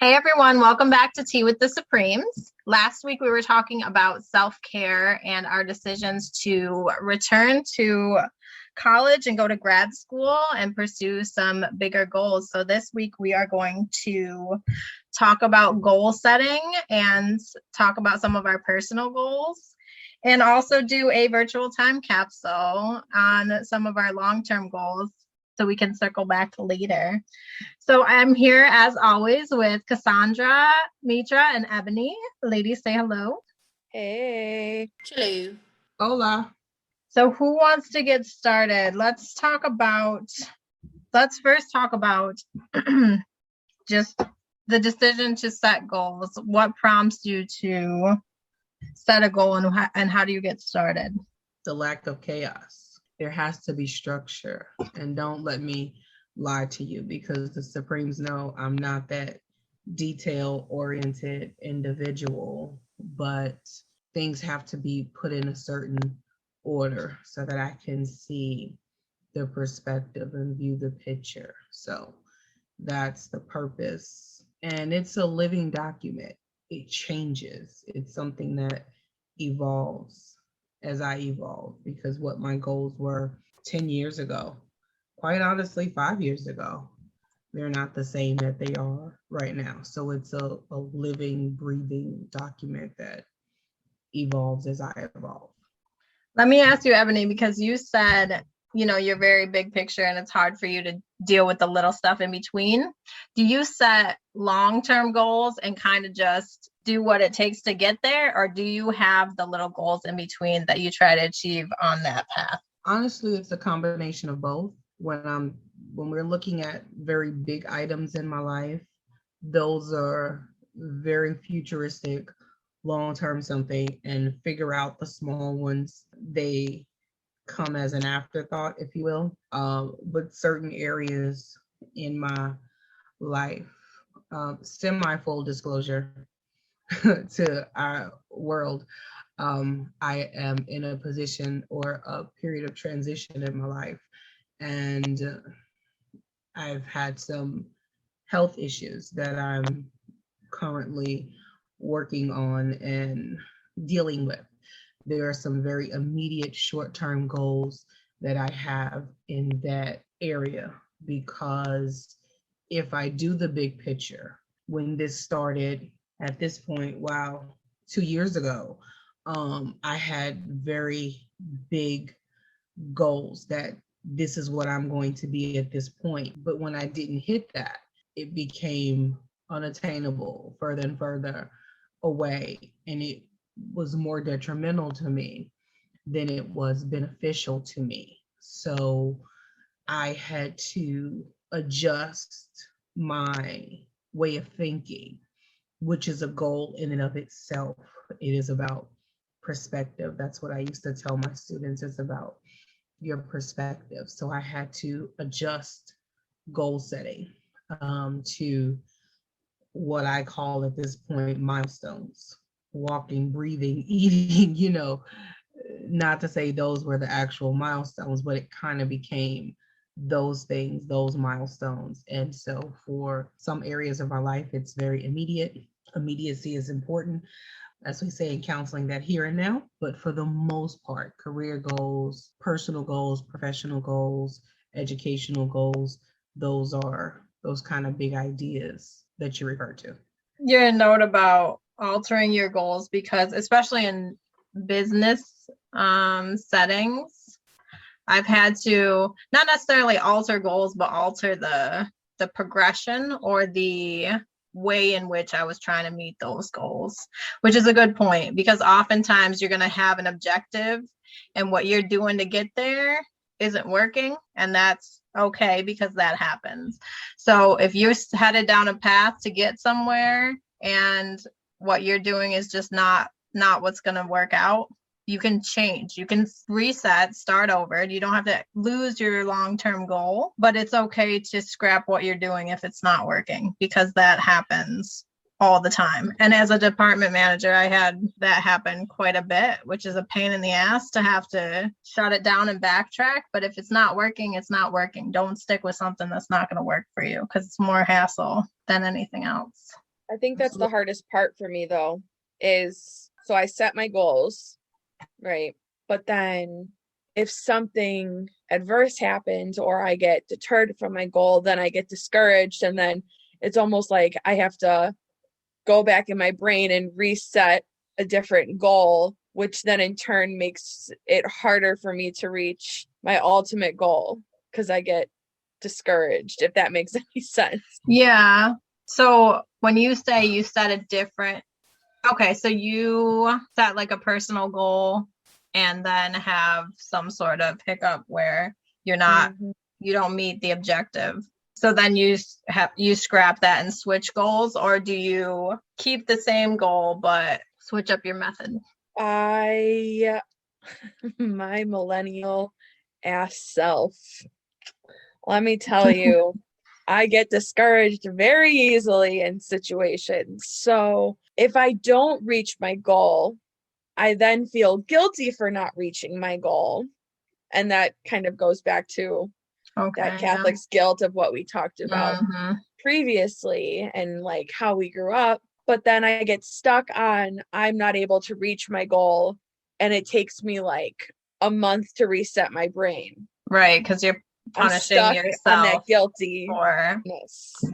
Hey everyone, welcome back to Tea with the Supremes. Last week we were talking about self-care and our decisions to return to college and go to grad school and pursue some bigger goals. So this week we are going to talk about goal setting and talk about some of our personal goals and also do a virtual time capsule on some of our long-term goals so we can circle back later. So I'm here as always with Cassandra, Mitra, and Ebony. Ladies, say hello. Hey. Hello. Hola. So who wants to get started? Let's first talk about just the decision to set goals. What prompts you to set a goal and how do you get started? The lack of chaos. There has to be structure, and don't let me lie to you because the Supremes know I'm not that detail-oriented individual, but things have to be put in a certain order so that I can see the perspective and view the picture. So that's the purpose. And it's a living document. It changes. It's something that evolves as I evolve, because what my goals were 10 years ago, quite honestly, 5 years ago, they're not the same that they are right now. So it's a living, breathing document that evolves as I evolve. Let me ask you, Ebony, because you said, you're very big picture and it's hard for you to deal with the little stuff in between. Do you set long-term goals and kind of just do what it takes to get there? Or do you have the little goals in between that you try to achieve on that path? Honestly, it's a combination of both. When we're looking at very big items in my life, those are very futuristic, long-term something, and figure out the small ones. They come as an afterthought, if you will. But certain areas in my life, semi-full disclosure to our world, I am in a position or a period of transition in my life, and I've had some health issues that I'm currently working on and dealing with. There are some very immediate short-term goals that I have in that area, because if I do the big picture, when this started at this point, 2 years ago, I had very big goals that this is what I'm going to be at this point. But when I didn't hit that, it became unattainable, further and further away. And it was more detrimental to me than it was beneficial to me. So I had to adjust my way of thinking, which is a goal in and of itself. It is about perspective. That's what I used to tell my students. It's about your perspective. So I had to adjust goal setting to what I call at this point milestones: walking, breathing, eating, not to say those were the actual milestones, but it kind of became those things, those milestones. And so for some areas of my life, it's very immediate. Immediacy is important, as we say in counseling, that here and now. But for the most part, career goals, personal goals, professional goals, educational goals, those are those kind of big ideas that you refer to. Your note about altering your goals, because especially in business settings, I've had to not necessarily alter goals, but alter the progression or the way in which I was trying to meet those goals, which is a good point, because oftentimes you're going to have an objective and what you're doing to get there isn't working, and that's okay, because that happens. So if you're headed down a path to get somewhere and what you're doing is just not what's going to work out, you can change, you can reset, start over. You don't have to lose your long-term goal, but it's okay to scrap what you're doing if it's not working, because that happens all the time. And as a department manager, I had that happen quite a bit, which is a pain in the ass to have to shut it down and backtrack. But if it's not working, it's not working. Don't stick with something that's not going to work for you, because it's more hassle than anything else. I think that's the hardest part for me though, is so I set my goals, right? But then if something adverse happens or I get deterred from my goal, then I get discouraged. And then it's almost like I have to go back in my brain and reset a different goal, which then in turn makes it harder for me to reach my ultimate goal because I get discouraged, if that makes any sense. Yeah. So when you say you set a different, okay, so you set like a personal goal and then have some sort of hiccup where you're not, you don't meet the objective. So then you scrap that and switch goals, or do you keep the same goal but switch up your method? My millennial ass self, let me tell you, I get discouraged very easily in situations. So if I don't reach my goal, I then feel guilty for not reaching my goal. And that kind of goes back to that Catholic's guilt of what we talked about previously and like how we grew up. But then I get stuck on I'm not able to reach my goal. And it takes me like a month to reset my brain. Right, because you're punishing yourself on that guilty.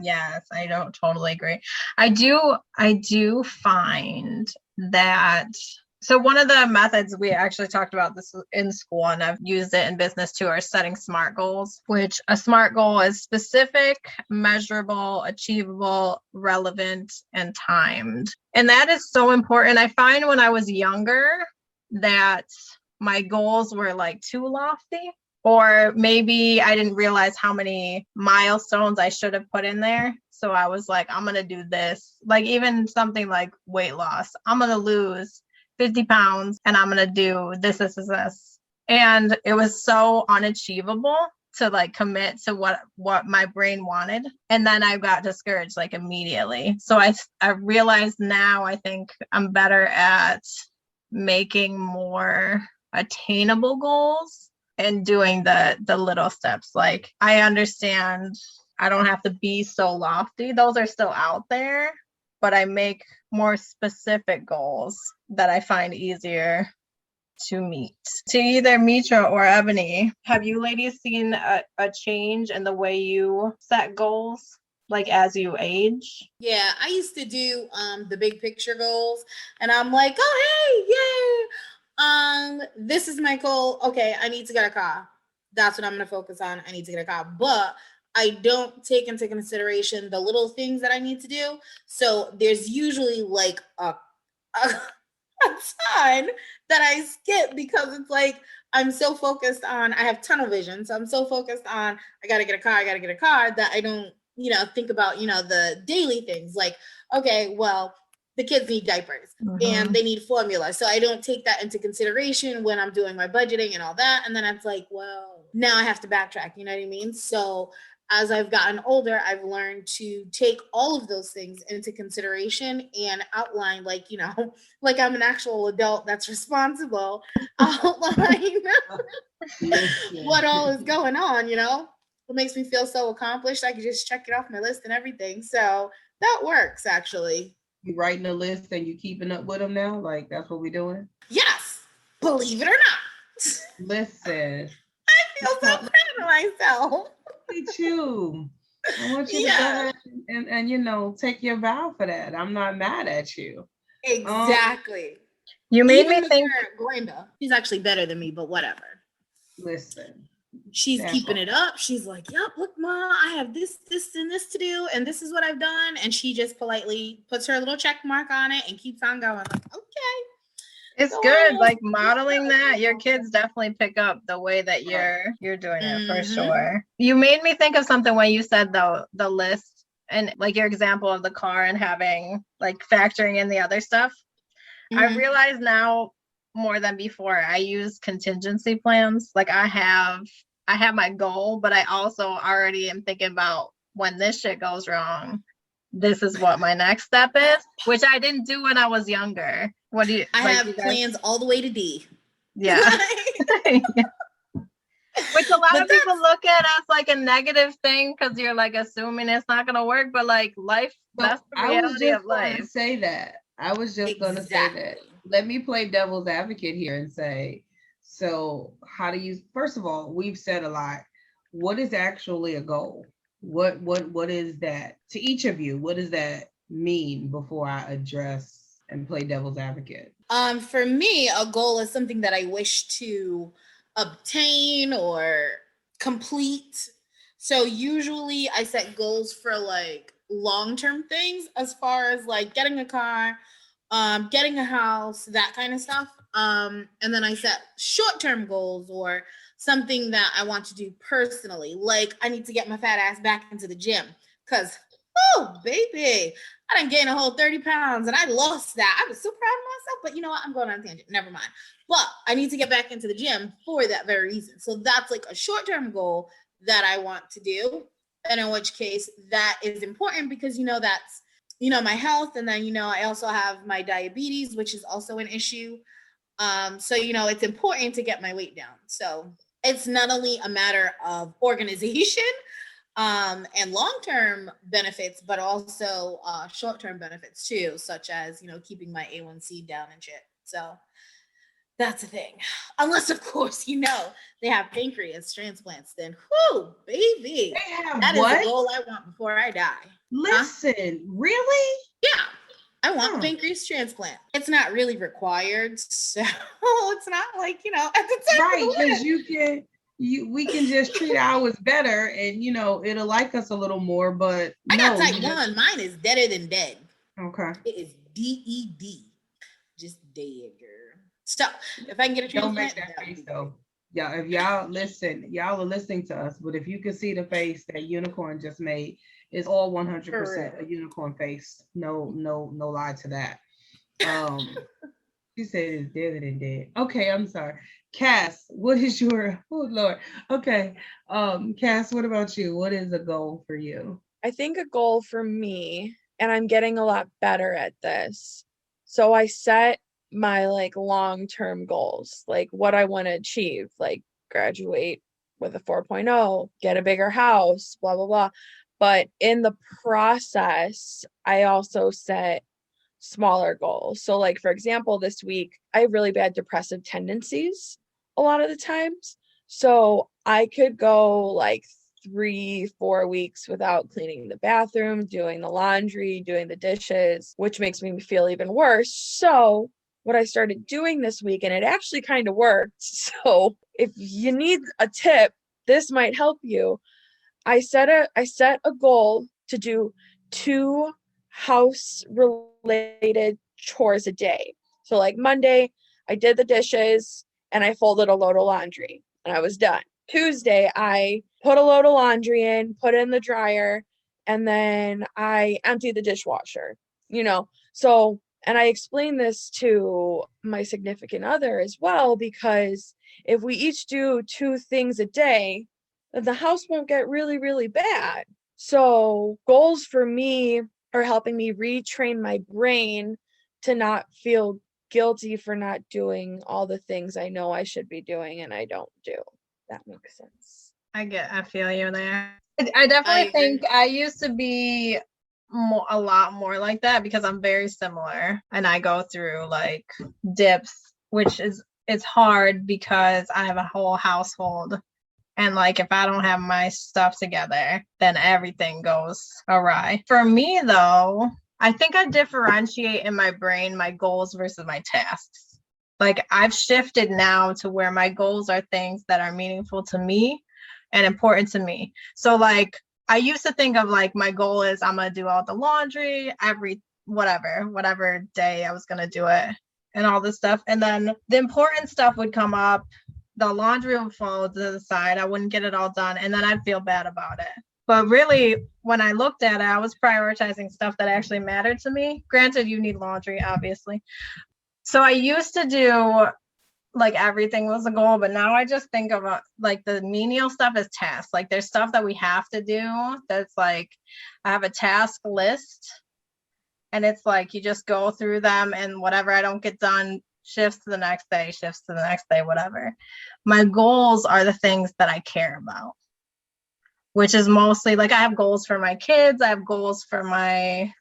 Yes, I don't totally agree. I do find that. So one of the methods we actually talked about this in school, and I've used it in business too, are setting SMART goals, which a SMART goal is specific, measurable, achievable, relevant, and timed. And that is so important. I find when I was younger that my goals were like too lofty, or maybe I didn't realize how many milestones I should have put in there. So I was like, I'm going to do this. Like even something like weight loss, I'm going to lose 50 pounds and I'm going to do this. And it was so unachievable to like commit to what my brain wanted. And then I got discouraged like immediately. So I realized now I think I'm better at making more attainable goals and doing the little steps. Like I understand I don't have to be so lofty. Those are still out there, but I make more specific goals that I find easier to meet. To either Mitra or Ebony, have you ladies seen a change in the way you set goals, like as you age? Yeah, I used to do the big picture goals, and I'm like, oh hey, yay! This is my goal. Okay, I need to get a car. That's what I'm gonna focus on. I need to get a car, but I don't take into consideration the little things that I need to do. So there's usually like a ton that I skip because it's like I'm so focused on, I have tunnel vision. So I'm so focused on I gotta get a car that I don't, think about, the daily things like, okay, well, the kids need diapers and they need formula. So I don't take that into consideration when I'm doing my budgeting and all that. And then it's like, well, now I have to backtrack, you know what I mean? So as I've gotten older, I've learned to take all of those things into consideration and outline, like I'm an actual adult that's responsible, outline what all is going on, It makes me feel so accomplished. I can just check it off my list and everything. So that works, actually. You writing a list and you keeping up with them now? Like, that's what we're doing? Yes, believe it or not. Listen. I feel so proud of myself. Me too. I want you to go ahead and take your vow for that. I'm not mad at you. Exactly. You made me think. Glenda, she's actually better than me, but whatever. Listen. She's keeping it up. She's like, yep, look, Ma, I have this, and this to do, and this is what I've done. And she just politely puts her little check mark on it and keeps on going. Like, okay. It's good, like modeling that. Your kids definitely pick up the way that you're doing it for sure. You made me think of something when you said the list and like your example of the car and having like factoring in the other stuff. I realize now more than before I use contingency plans. Like I have my goal, but I also already am thinking about when this shit goes wrong, this is what my next step is, which I didn't do when I was younger. What do you? I have plans all the way to D. Yeah. Which a lot But of people look at as like a negative thing because you're like assuming it's not gonna work, but like life, that's the I was reality just of going to life. say that. I was just going to say that. Exactly. Let me play devil's advocate here and say, so how do you, first of all, we've said a lot. What is actually a goal? What is that to each of you? What does that mean before I address and play devil's advocate? For me, a goal is something that I wish to obtain or complete. So usually I set goals for like long-term things as far as like getting a car, getting a house, that kind of stuff. And then I set short-term goals or something that I want to do personally. Like I need to get my fat ass back into the gym because, oh, baby, I didn't gain a whole 30 pounds and I lost that. I was so proud of myself, but you know what? I'm going on a tangent. Never mind. But I need to get back into the gym for that very reason. So that's like a short-term goal that I want to do. And in which case that is important because, that's, my health. And then, I also have my diabetes, which is also an issue. So, it's important to get my weight down. So it's not only a matter of organization, and long-term benefits, but also short-term benefits too, such as, keeping my A1C down and shit. So that's a thing. Unless, of course, they have pancreas transplants, then whoo, baby. They have That is what? the goal I want before I die. Listen, really? Yeah. I want pancreas transplant. It's not really required, so it's not like, at the top Right, of the because list. we can just treat ours better and it'll like us a little more, but I got no, type 1. Mine is deader than dead. okay. It is DED. Just dead, girl. Stop. If I can get a Don't make transplant, that that would face be though. Yeah, if y'all listen, y'all are listening to us, but if you could see the face that Unicorn just made, it's all 100% a unicorn face. No lie to that. She said it's deader than dead. Okay, I'm sorry. Cass, what is your, oh Lord. Okay. Cass, what about you? What is a goal for you? I think a goal for me, and I'm getting a lot better at this. So I set my like long-term goals, like what I want to achieve, like graduate with a 4.0, get a bigger house, blah, blah, blah. But in the process, I also set smaller goals. So, like, for example, this week, I have really bad depressive tendencies a lot of the times. So I could go like 3, 4 weeks without cleaning the bathroom, doing the laundry, doing the dishes, which makes me feel even worse. So what I started doing this week, and it actually kind of worked. So if you need a tip, this might help you. I set a goal to do 2 house related chores a day. So like Monday, I did the dishes and I folded a load of laundry and I was done. Tuesday, I put a load of laundry in, put it in the dryer, and then I emptied the dishwasher, So, and I explained this to my significant other as well, because if we each do 2 things a day, then the house won't get really, really bad. So, goals for me are helping me retrain my brain to not feel guilty for not doing all the things I know I should be doing and I don't do. That makes sense. I feel you there. I definitely think I used to be a lot more like that because I'm very similar and I go through like dips, which is it's hard because I have a whole household. And like if I don't have my stuff together, then everything goes awry. For me though, I think I differentiate in my brain my goals versus my tasks. Like I've shifted now to where my goals are things that are meaningful to me and important to me. So like I used to think of like my goal is I'm gonna do all the laundry every whatever day I was gonna do it and all this stuff. And then the important stuff would come up, the laundry would fall to the side, I wouldn't get it all done, and then I'd feel bad about it. But really, when I looked at it, I was prioritizing stuff that actually mattered to me. Granted, you need laundry, obviously. So I used to do like everything was a goal, but now I just think of like the menial stuff as tasks. Like there's stuff that we have to do that's like I have a task list and it's like you just go through them and whatever I don't get done, shifts to the next day, shifts to the next day, whatever. My goals are the things that I care about, which is mostly like I have goals for my kids, I have goals for my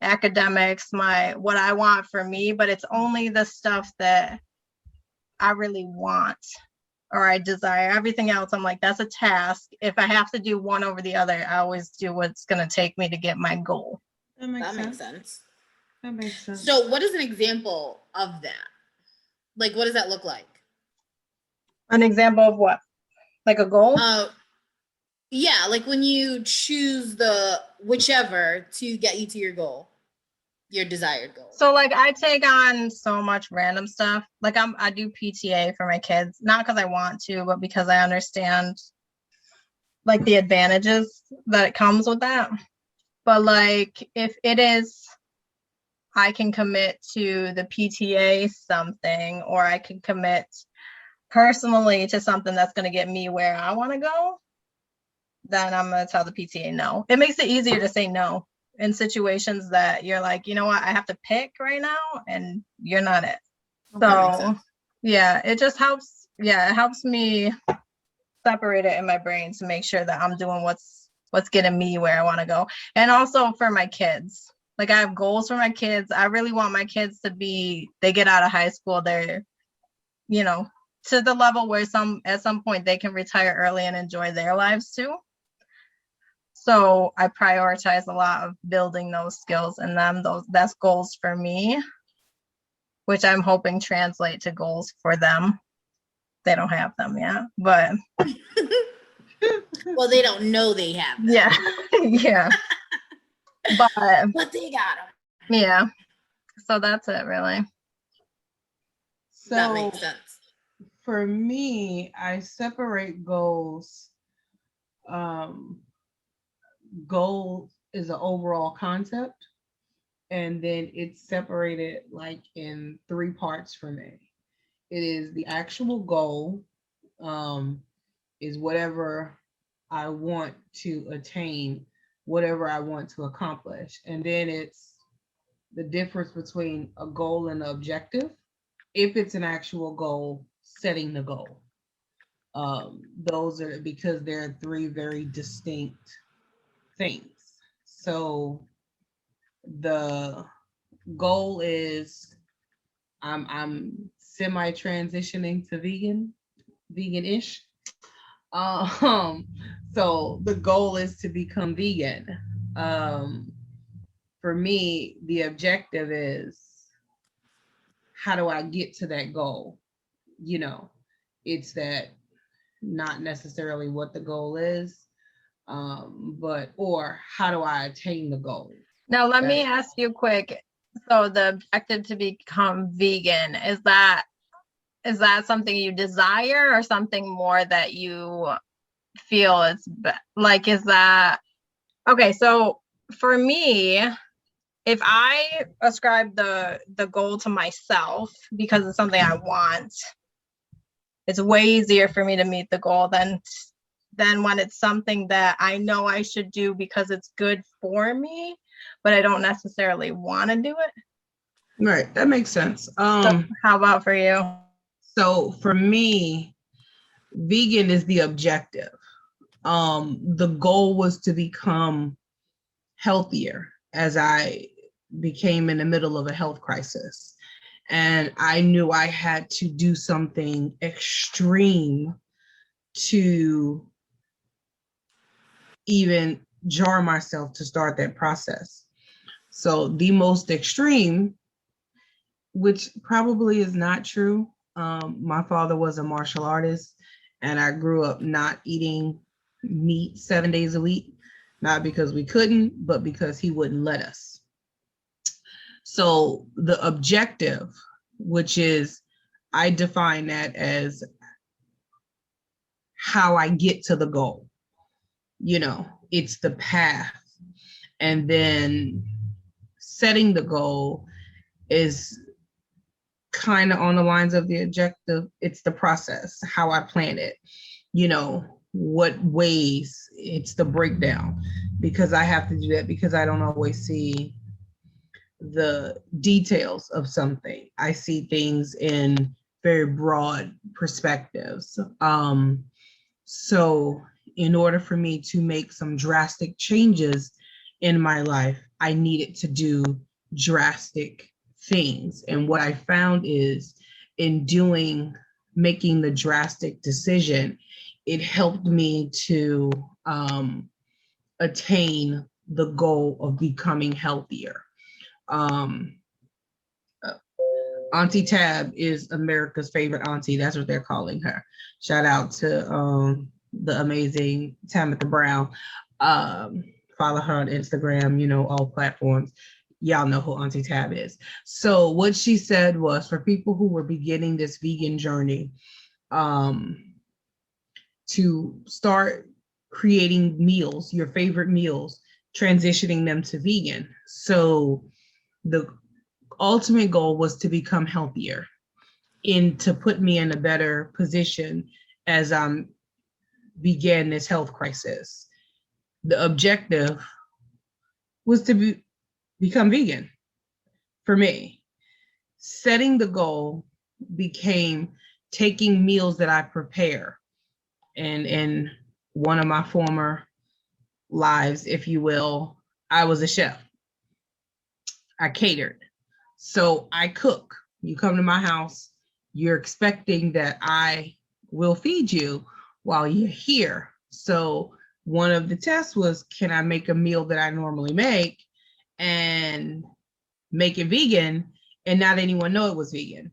academics, my what I want for me, but it's only the stuff that I really want or I desire. Everything else, I'm like, that's a task. If I have to do one over the other, I always do what's going to take me to get my goal. That makes sense. That makes sense. So what is an example of that? Like, what does that look like? An example of what? Like a goal? Yeah, like when you choose the whichever to get you to your goal, your desired goal. So like I take on so much random stuff. Like I do PTA for my kids, not because I want to, but because I understand like the advantages that it comes with that. But like if it is, I can commit to the PTA something, or I can commit personally to something that's going to get me where I want to go, then I'm going to tell the PTA no. It makes it easier to say no in situations that you're like, you know what, I have to pick right now and you're not it. So yeah, it just helps. Yeah, it helps me separate it in my brain to make sure that I'm doing what's getting me where I want to go. And also for my kids, like I have goals for my kids. I really want my kids to be, they get out of high school, they're, you know, to the level where at some point they can retire early and enjoy their lives too. So I prioritize a lot of building those skills in them. That's goals for me, which I'm hoping translate to goals for them. They don't have them yet, but well, they don't know they have them. Yeah, yeah. But they got them. Yeah. So that's it, really. So that makes sense. For me, I separate goals. Goal is an overall concept, and then it's separated like in 3 parts for me. It is the actual goal, is whatever I want to attain, whatever I want to accomplish. And then it's the difference between a goal and an objective. If it's an actual goal, setting the goal. Those are, because they're 3 very distinct things. So the goal is I'm semi-transitioning to vegan-ish. So the goal is to become vegan. For me, the objective is, how do I get to that goal? You know, it's that, not necessarily what the goal is, but or how do I attain the goal? Now let me ask you quick. So the objective to become vegan, is that something you desire or something more that you feel is like, is that okay? So for me, if I ascribe the goal to myself because it's something I want, it's way easier for me to meet the goal than when it's something that I know I should do because it's good for me, but I don't necessarily want to do it. Right, that makes sense. So how about for you? So for me, vegan is the objective. The goal was to become healthier as I became in the middle of a health crisis. And I knew I had to do something extreme to even jar myself to start that process. So the most extreme, which probably is not true. My father was a martial artist, and I grew up not eating meat 7 days a week, not because we couldn't, but because he wouldn't let us. So the objective, which is, I define that as how I get to the goal. You know, it's the path. And then setting the goal is kind of on the lines of the objective. It's the process, how I plan it, you know, what ways, it's the breakdown, because I have to do that because I don't always see the details of something. I see things in very broad perspectives. So in order for me to make some drastic changes in my life, I needed to do drastic things. And what I found is in making the drastic decision, it helped me to attain the goal of becoming healthier. Auntie Tab is America's favorite auntie. That's what they're calling her. Shout out to the amazing Tamitha Brown. Follow her on Instagram, all platforms. Y'all know who Auntie Tab is. So what she said was, for people who were beginning this vegan journey, to start creating meals, your favorite meals, transitioning them to vegan. So the ultimate goal was to become healthier and to put me in a better position as I began this health crisis. The objective was to become vegan for me. Setting the goal became taking meals that I prepare. And in one of my former lives, if you will, I was a chef. I catered. So I cook. You come to my house, you're expecting that I will feed you while you're here. So one of the tests was, can I make a meal that I normally make and make it vegan and not anyone know it was vegan?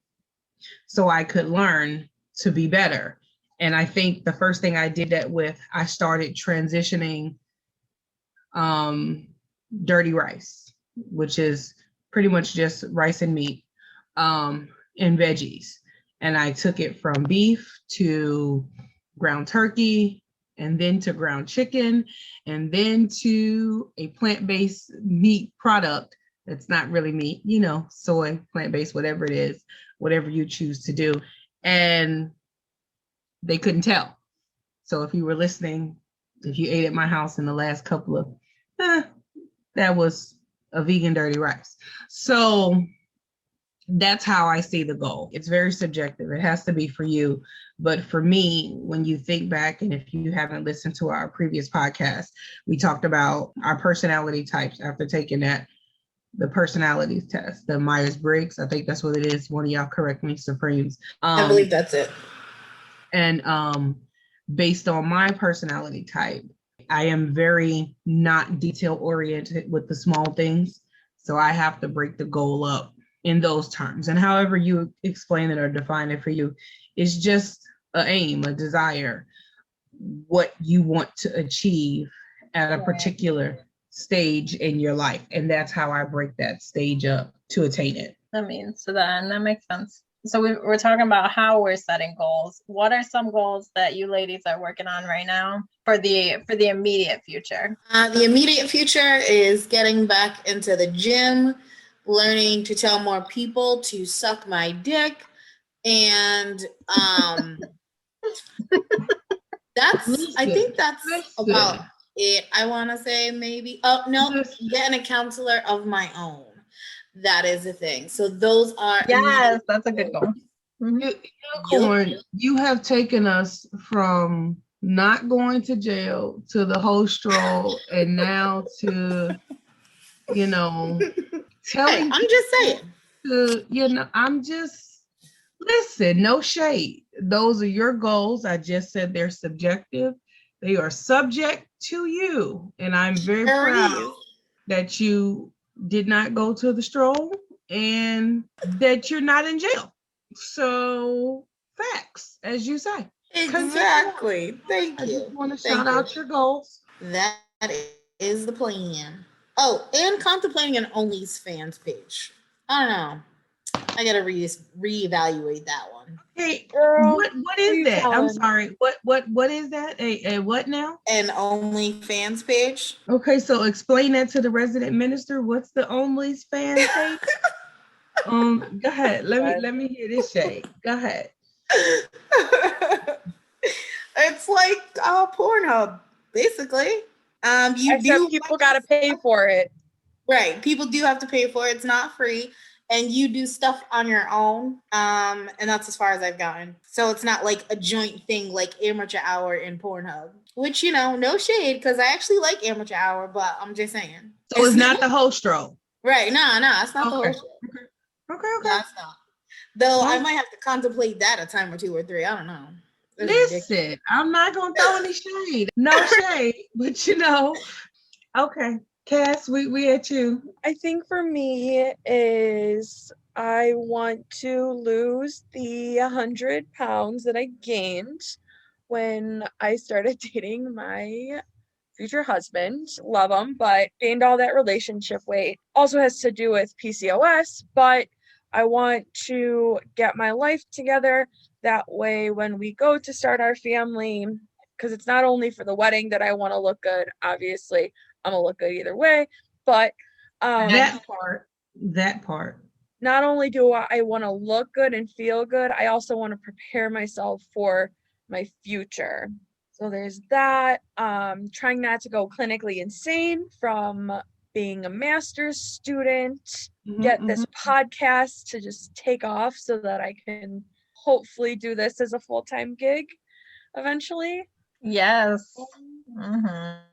So I could learn to be better. And I think the first thing I did that with, I started transitioning dirty rice, which is pretty much just rice and meat and veggies. And I took it from beef to ground turkey, and then to ground chicken, and then to a plant-based meat product that's not really meat, soy, plant-based, whatever it is, whatever you choose to do. And they couldn't tell. So if you were listening, if you ate at my house in the last couple of, that was a vegan dirty rice. So that's how I see the goal. It's very subjective. It has to be for you. But for me, when you think back, and if you haven't listened to our previous podcast, we talked about our personality types after taking the personality test, the Myers-Briggs. I think that's what it is. One of y'all correct me, Supremes. I believe that's it. And based on my personality type, I am very not detail oriented with the small things. So I have to break the goal up in those terms. And however you explain it or define it for you, it's just an aim, a desire, what you want to achieve at a particular stage in your life. And that's how I break that stage up to attain it. That makes sense. So we're talking about how we're setting goals. What are some goals that you ladies are working on right now for the immediate future? The immediate future is getting back into the gym, learning to tell more people to suck my dick, and I think that's about it. I want to say maybe. Oh no, getting a counselor of my own. That is the thing. So those are that's a good goal. Unicorn, you have taken us from not going to jail to the whole stroll, and now to telling. I'm just saying. I'm just listen. No shade. Those are your goals. I just said they're subjective. They are subject to you, and I'm very proud that you did not go to the stroll and that you're not in jail. So facts, as you say. Exactly. Thank you. I just want to shout out your goals. That is the plan. Oh, and contemplating an OnlyFans page. I don't know. I gotta reevaluate that one. Hey, girl, what is that? I'm sorry. What is that? A what now? An OnlyFans page. Okay, so explain that to the resident minister. What's the OnlyFans page? Go ahead. Let me hear this shade. Go ahead. It's like Pornhub, basically. Except people gotta pay for it. Right. People do have to pay for it. It's not free. And you do stuff on your own. And that's as far as I've gotten. So it's not like a joint thing like amateur hour in Pornhub. Which, no shade, because I actually like amateur hour, but I'm just saying. So it's not the whole stroke. Right. No, it's not the whole Okay. show. Okay. No, it's not. Though I Well, might have to contemplate that a time or two or three. I don't know. It's ridiculous. listen, I'm not gonna throw any shade. No shade, but okay. Cass, we at you. I think for me is I want to lose the 100 pounds that I gained when I started dating my future husband. Love him, but gained all that relationship weight. Also has to do with PCOS, but I want to get my life together. That way, when we go to start our family, because it's not only for the wedding that I want to look good, obviously, I'm gonna look good either way, but That part. not only do I want to look good and feel good, I also want to prepare myself for my future. So there's that. Trying not to go clinically insane from being a master's student, get this podcast to just take off so that I can hopefully do this as a full-time gig eventually. Yes. Mm-hmm.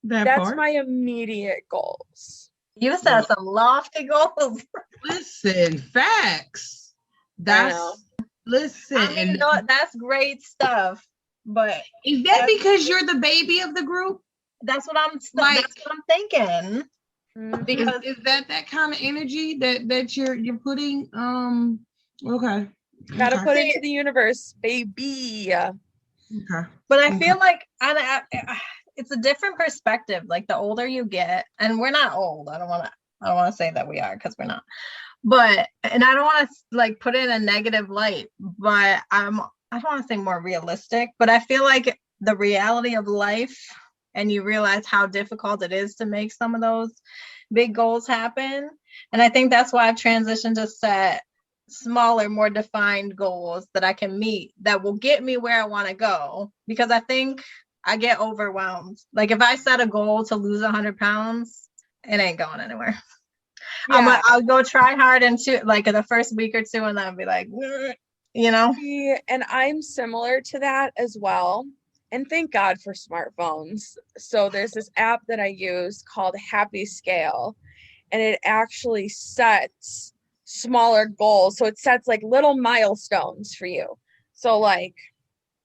That's my immediate goals. You set some lofty goals. Listen, facts. Listen. I mean, that's great stuff. But is that because you're the baby of the group? That's what I'm thinking. Because is that kind of energy that you're putting? Okay. Gotta put into the universe, baby. Okay. But I feel like it's a different perspective. Like the older you get, and we're not old. I don't want to say that we are, because we're not. But and I don't want to like put it in a negative light. But I don't want to say more realistic. But I feel like the reality of life, and you realize how difficult it is to make some of those big goals happen. And I think that's why I've transitioned to set smaller, more defined goals that I can meet that will get me where I want to go. Because I think I get overwhelmed. Like if I set a goal to lose 100 pounds, it ain't going anywhere. Yeah. I'll go try hard into like the first week or two, and then I'll be like, And I'm similar to that as well. And thank God for smartphones. So there's this app that I use called Happy Scale, and it actually sets smaller goals. So it sets like little milestones for you. So like,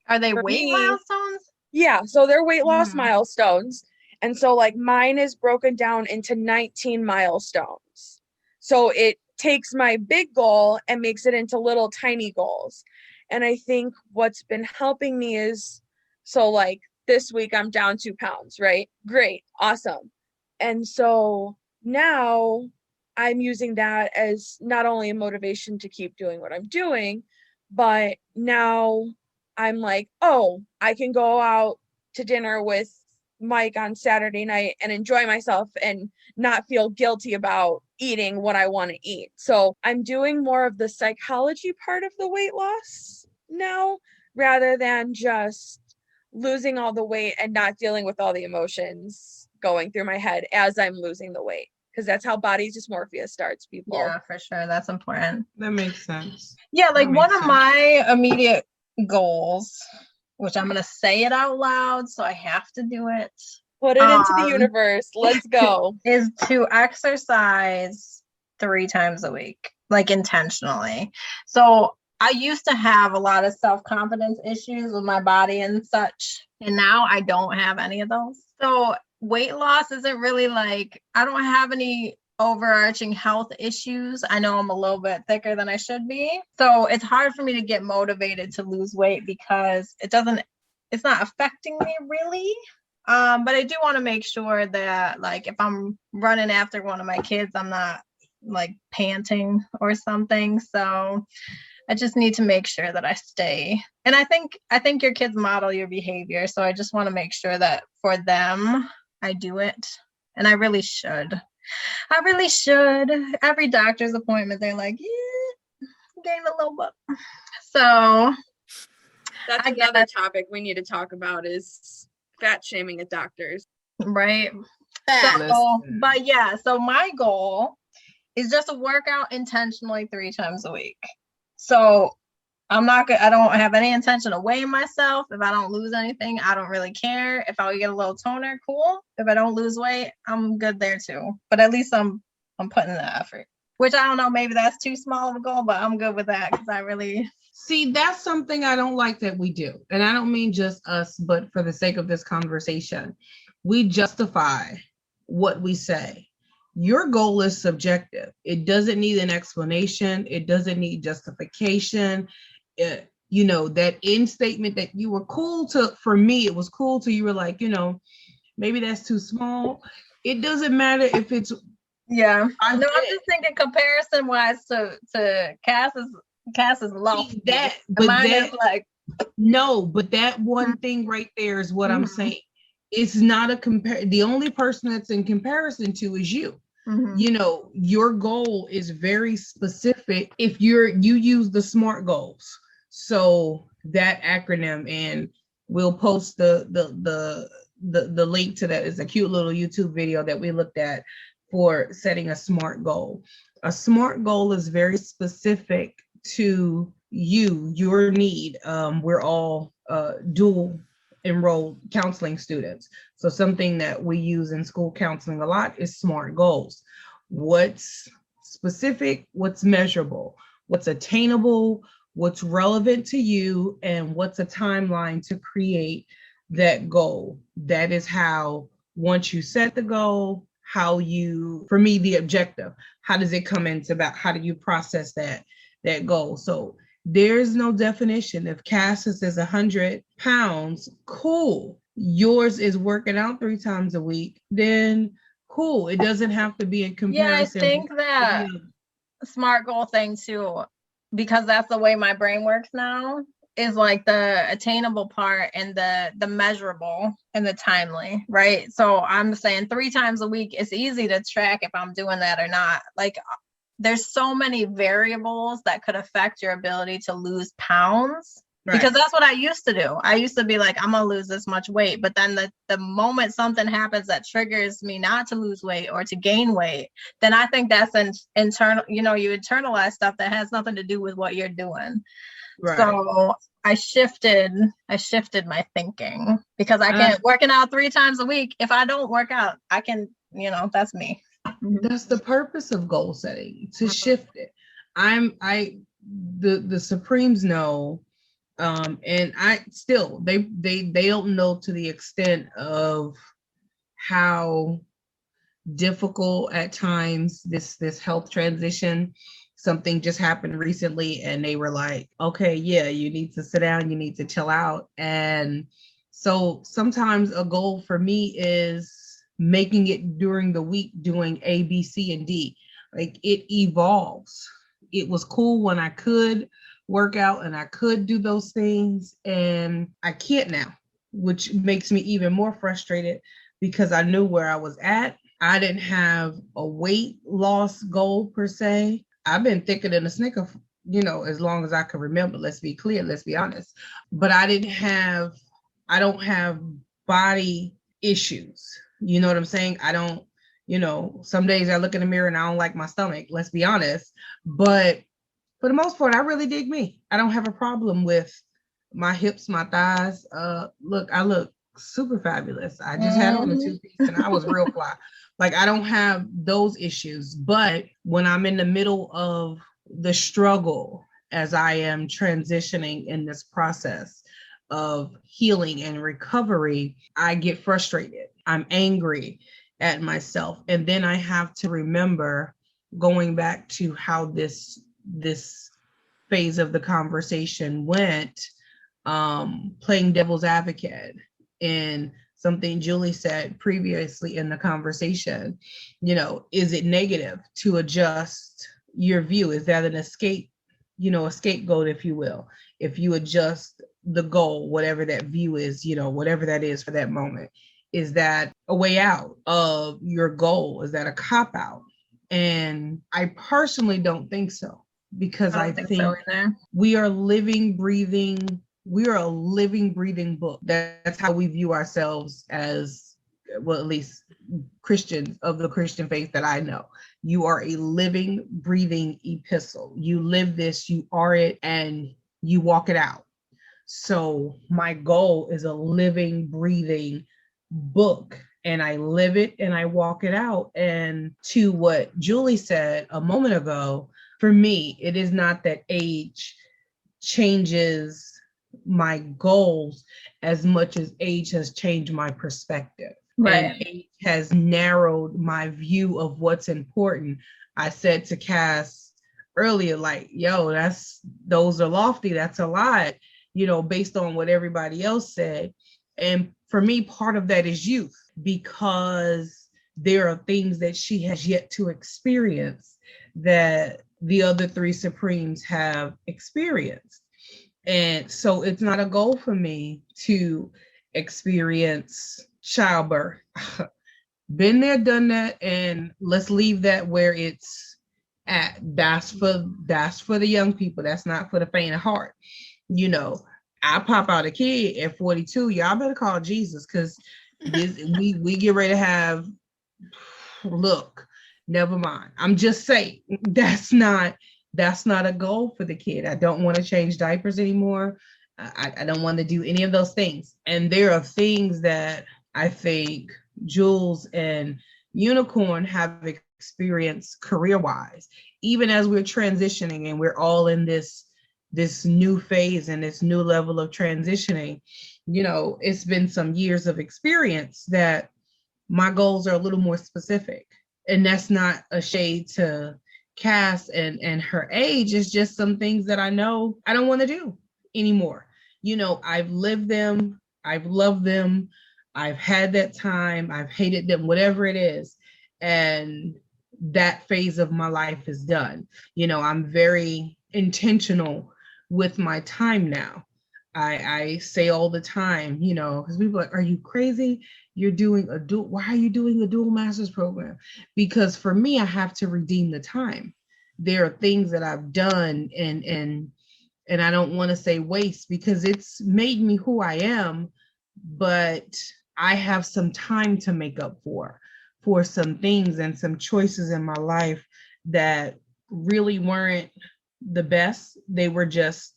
are they weight milestones? Yeah. So they're weight loss milestones. And so like mine is broken down into 19 milestones. So it takes my big goal and makes it into little tiny goals. And I think what's been helping me is, so like this week I'm down 2 pounds, right? Great. Awesome. And so now I'm using that as not only a motivation to keep doing what I'm doing, but now I'm like, oh, I can go out to dinner with Mike on Saturday night and enjoy myself and not feel guilty about eating what I want to eat. So I'm doing more of the psychology part of the weight loss now, rather than just losing all the weight and not dealing with all the emotions going through my head as I'm losing the weight. Because that's how body dysmorphia starts, people. Yeah, for sure. That's important. That makes sense. Yeah, like one of my immediate goals, which I'm going to say it out loud, so I have to do it. Put it into the universe. Let's go. Is to exercise 3 times a week, like intentionally. So I used to have a lot of self-confidence issues with my body and such, and now I don't have any of those. So weight loss isn't really like, I don't have any overarching health issues. I know I'm a little bit thicker than I should be. So it's hard for me to get motivated to lose weight because it's not affecting me really. But I do want to make sure that like if I'm running after one of my kids, I'm not like panting or something. So I just need to make sure that I stay. And I think your kids model your behavior. So I just want to make sure that for them, I do it. And I really should. Every doctor's appointment, they're like, yeah, gain a little bit. So that's another topic we need to talk about is fat shaming at doctors. Right. Facts. So, Listen. but yeah, so my goal is just to work out intentionally 3 times a week. So I don't have any intention of weighing myself. If I don't lose anything, I don't really care. If I get a little toner, cool. If I don't lose weight, I'm good there too. But at least I'm putting in the effort. Which I don't know, maybe that's too small of a goal, but I'm good with that because I really See, that's something I don't like that we do. And I don't mean just us, but for the sake of this conversation, we justify what we say. Your goal is subjective. It doesn't need an explanation. It doesn't need justification. That end statement that you were cool to, for me, it was cool to, you were like, maybe that's too small. It doesn't matter if it's, yeah. I No, I'm get just thinking comparison wise to Cass's lofty. that, And but mine that, is like no, but that one thing right there is what I'm Mhm. saying. It's not a compare. The only person that's in comparison to is you. mhm. Your goal is very specific. If you use the SMART goals, so that acronym, and we'll post the link to that. Is a cute little YouTube video that we looked at for setting a SMART goal. A SMART goal is very specific to your need. We're all dual enrolled counseling students. So something that we use in school counseling a lot is SMART goals. What's specific, what's measurable, what's attainable, what's relevant to you, and what's a timeline to create that goal. That is how, once you set the goal, for me, the objective, how does it come into about, how do you process that goal? So there's no definition. If Cass's is 100 pounds, cool. Yours is working out 3 times a week, then cool. It doesn't have to be in comparison. Yeah, I think that SMART goal thing too, because that's the way my brain works now, is like the attainable part and the measurable and the timely, right? So I'm saying 3 times a week, it's easy to track if I'm doing that or not. Like there's so many variables that could affect your ability to lose pounds. Right. Because that's what I used to do. I used to be like, I'm gonna lose this much weight, but then the moment something happens that triggers me not to lose weight or to gain weight, then I think that's an internal, you internalize stuff that has nothing to do with what you're doing. Right. So I shifted my thinking, because I can't working out 3 times a week. If I don't work out, I can, that's me. That's the purpose of goal setting, to shift it. The Supremes know, and I still, they don't know to the extent of how difficult at times this health transition. Something just happened recently and they were like, okay, yeah, you need to sit down, you need to chill out. And so sometimes a goal for me is making it during the week, doing A, B, C, and D. Like, it evolves. It was cool when I could work out and I could do those things, and I can't now, which makes me even more frustrated because I knew where I was at. I didn't have a weight loss goal per se. I've been thicker than a Snicker, as long as I can remember. Let's be clear, let's be honest. But I don't have body issues. You know what I'm saying? I don't, some days I look in the mirror and I don't like my stomach, let's be honest. But for the most part, I really dig me. I don't have a problem with my hips, my thighs. Look, I look super fabulous. I just had on a 2-piece and I was real fly. Like, I don't have those issues. But when I'm in the middle of the struggle, as I am transitioning in this process of healing and recovery, I get frustrated. I'm angry at myself. And then I have to remember, going back to how this phase of the conversation went, playing devil's advocate, and something Julie said previously in the conversation, is it negative to adjust your view? Is that an escape, a scapegoat, if you will? If you adjust the goal, whatever that view is, whatever that is for that moment, is that a way out of your goal? Is that a cop-out? And I personally don't think so, because I think so we are living, breathing. We are a living, breathing book. That's how we view ourselves as well, at least Christians of the Christian faith that I know, you are a living, breathing epistle. You live this, you are it, and you walk it out. So my goal is a living, breathing book, and I live it and I walk it out. And to what Julie said a moment ago, for me, it is not that age changes my goals as much as age has changed my perspective. Right. And age has narrowed my view of what's important. I said to Cass earlier, like, yo, those are lofty, that's a lot, based on what everybody else said. And for me, part of that is youth, because there are things that she has yet to experience that the other three Supremes have experienced. And so it's not a goal for me to experience childbirth. Been there, done that, and let's leave that where it's at. That's for the young people. That's not for the faint of heart. I pop out a kid at 42. Y'all better call Jesus, because we get ready to have. Look, never mind. I'm just saying that's not a goal for the kid. I don't want to change diapers anymore. I don't want to do any of those things. And there are things that I think Jules and Unicorn have experienced career-wise, even as we're transitioning and we're all in this new phase and this new level of transitioning. It's been some years of experience that my goals are a little more specific. And that's not a shade to Cass and her age. It's just some things that I know I don't want to do anymore. I've lived them, I've loved them, I've had that time, I've hated them, whatever it is. And that phase of my life is done. I'm very intentional with my time now. I say all the time, because people are like, are you crazy? Why are you doing a dual master's program? Because for me, I have to redeem the time. There are things that I've done and I don't want to say waste, because it's made me who I am, but I have some time to make up for some things and some choices in my life that really weren't the best. They were just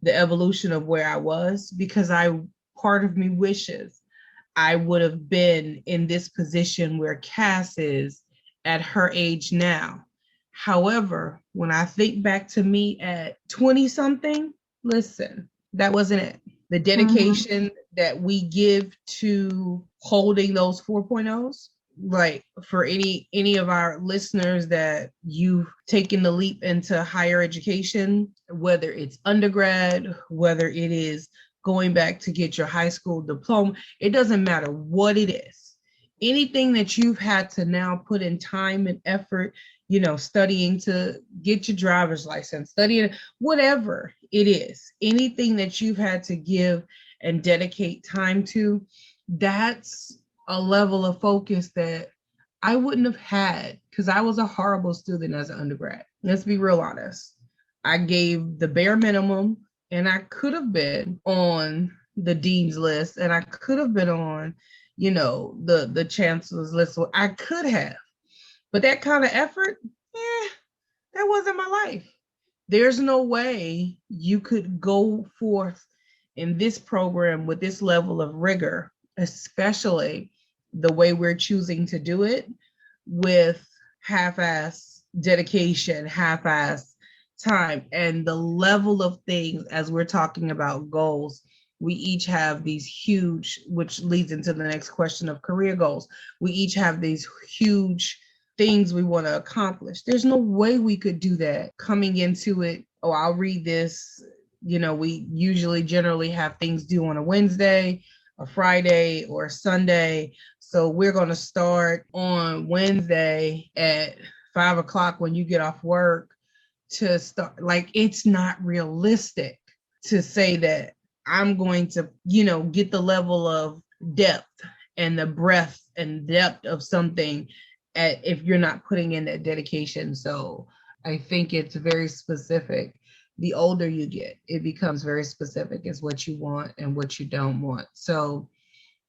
the evolution of where I was, because part of me wishes I would have been in this position where Cass is at her age now. However, when I think back to me at 20 something, listen, that wasn't it. The dedication that we give to holding those 4.0s, like for any of our listeners that you've taken the leap into higher education, whether it's undergrad, whether it is going back to get your high school diploma, it doesn't matter what it is. Anything that you've had to now put in time and effort, studying to get your driver's license, studying, whatever it is, anything that you've had to give and dedicate time to, that's a level of focus that I wouldn't have had, because I was a horrible student as an undergrad. Let's be real honest. I gave the bare minimum, and I could have been on the dean's list, and I could have been on, the chancellor's list. I could have, but that kind of effort, that wasn't my life. There's no way you could go forth in this program with this level of rigor, especially the way we're choosing to do it, with half-ass dedication, half-ass time, and the level of things, as we're talking about goals, we each have these huge, which leads into the next question of career goals. We each have these huge things we want to accomplish. There's no way we could do that coming into it. Oh, I'll read this. We usually generally have things due on a Wednesday, a Friday, or a Sunday. So we're going to start on Wednesday at 5 o'clock when you get off work to start. Like, it's not realistic to say that I'm going to, get the level of depth and the breadth and depth of something if you're not putting in that dedication. So I think it's very specific. The older you get, it becomes very specific as what you want and what you don't want. So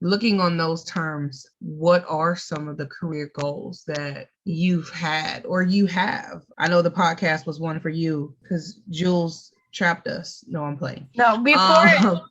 looking on those terms, what are some of the career goals that you've had or you have? I know the podcast was one for you because Jules trapped us. No, I'm playing. No, before Um,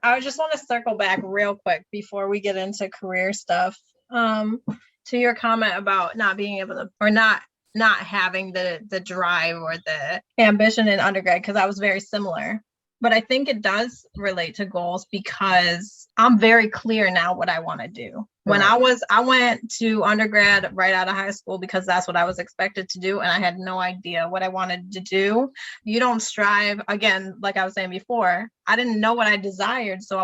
I just want to circle back real quick before we get into career stuff. To your comment about not being able to, or not having the drive or the ambition in undergrad, because I was very similar. But I think it does relate to goals because I'm very clear now what I want to do. When Right. I went to undergrad right out of high school because that's what I was expected to do, and I had no idea what I wanted to do. You don't strive, again, like I was saying before, I didn't know what I desired, so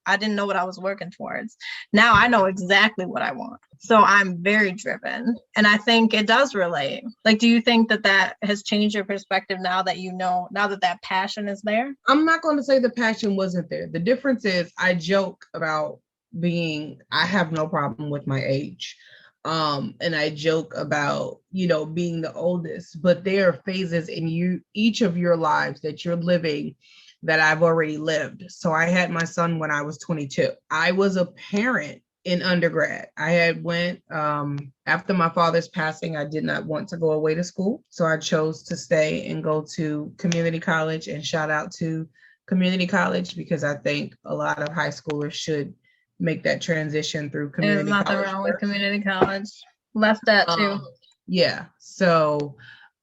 I didn't know what I was working towards. Now I know exactly what I want. So I'm very driven. And I think it does relate. Like, do you think that that has changed your perspective now that you know, now that that passion is there? I'm not going to say the passion wasn't there. The difference is I joke about I have no problem with my age. And I joke about, being the oldest, but there are phases in each of your lives that you're living that I've already lived. So I had my son when I was 22. I was a parent in undergrad. I had went after my father's passing. I did not want to go away to school, so I chose to stay and go to community college. And shout out to community college, because I think a lot of high schoolers should make that transition through There's community nothing college wrong with first. community college. Left that too. Yeah. So,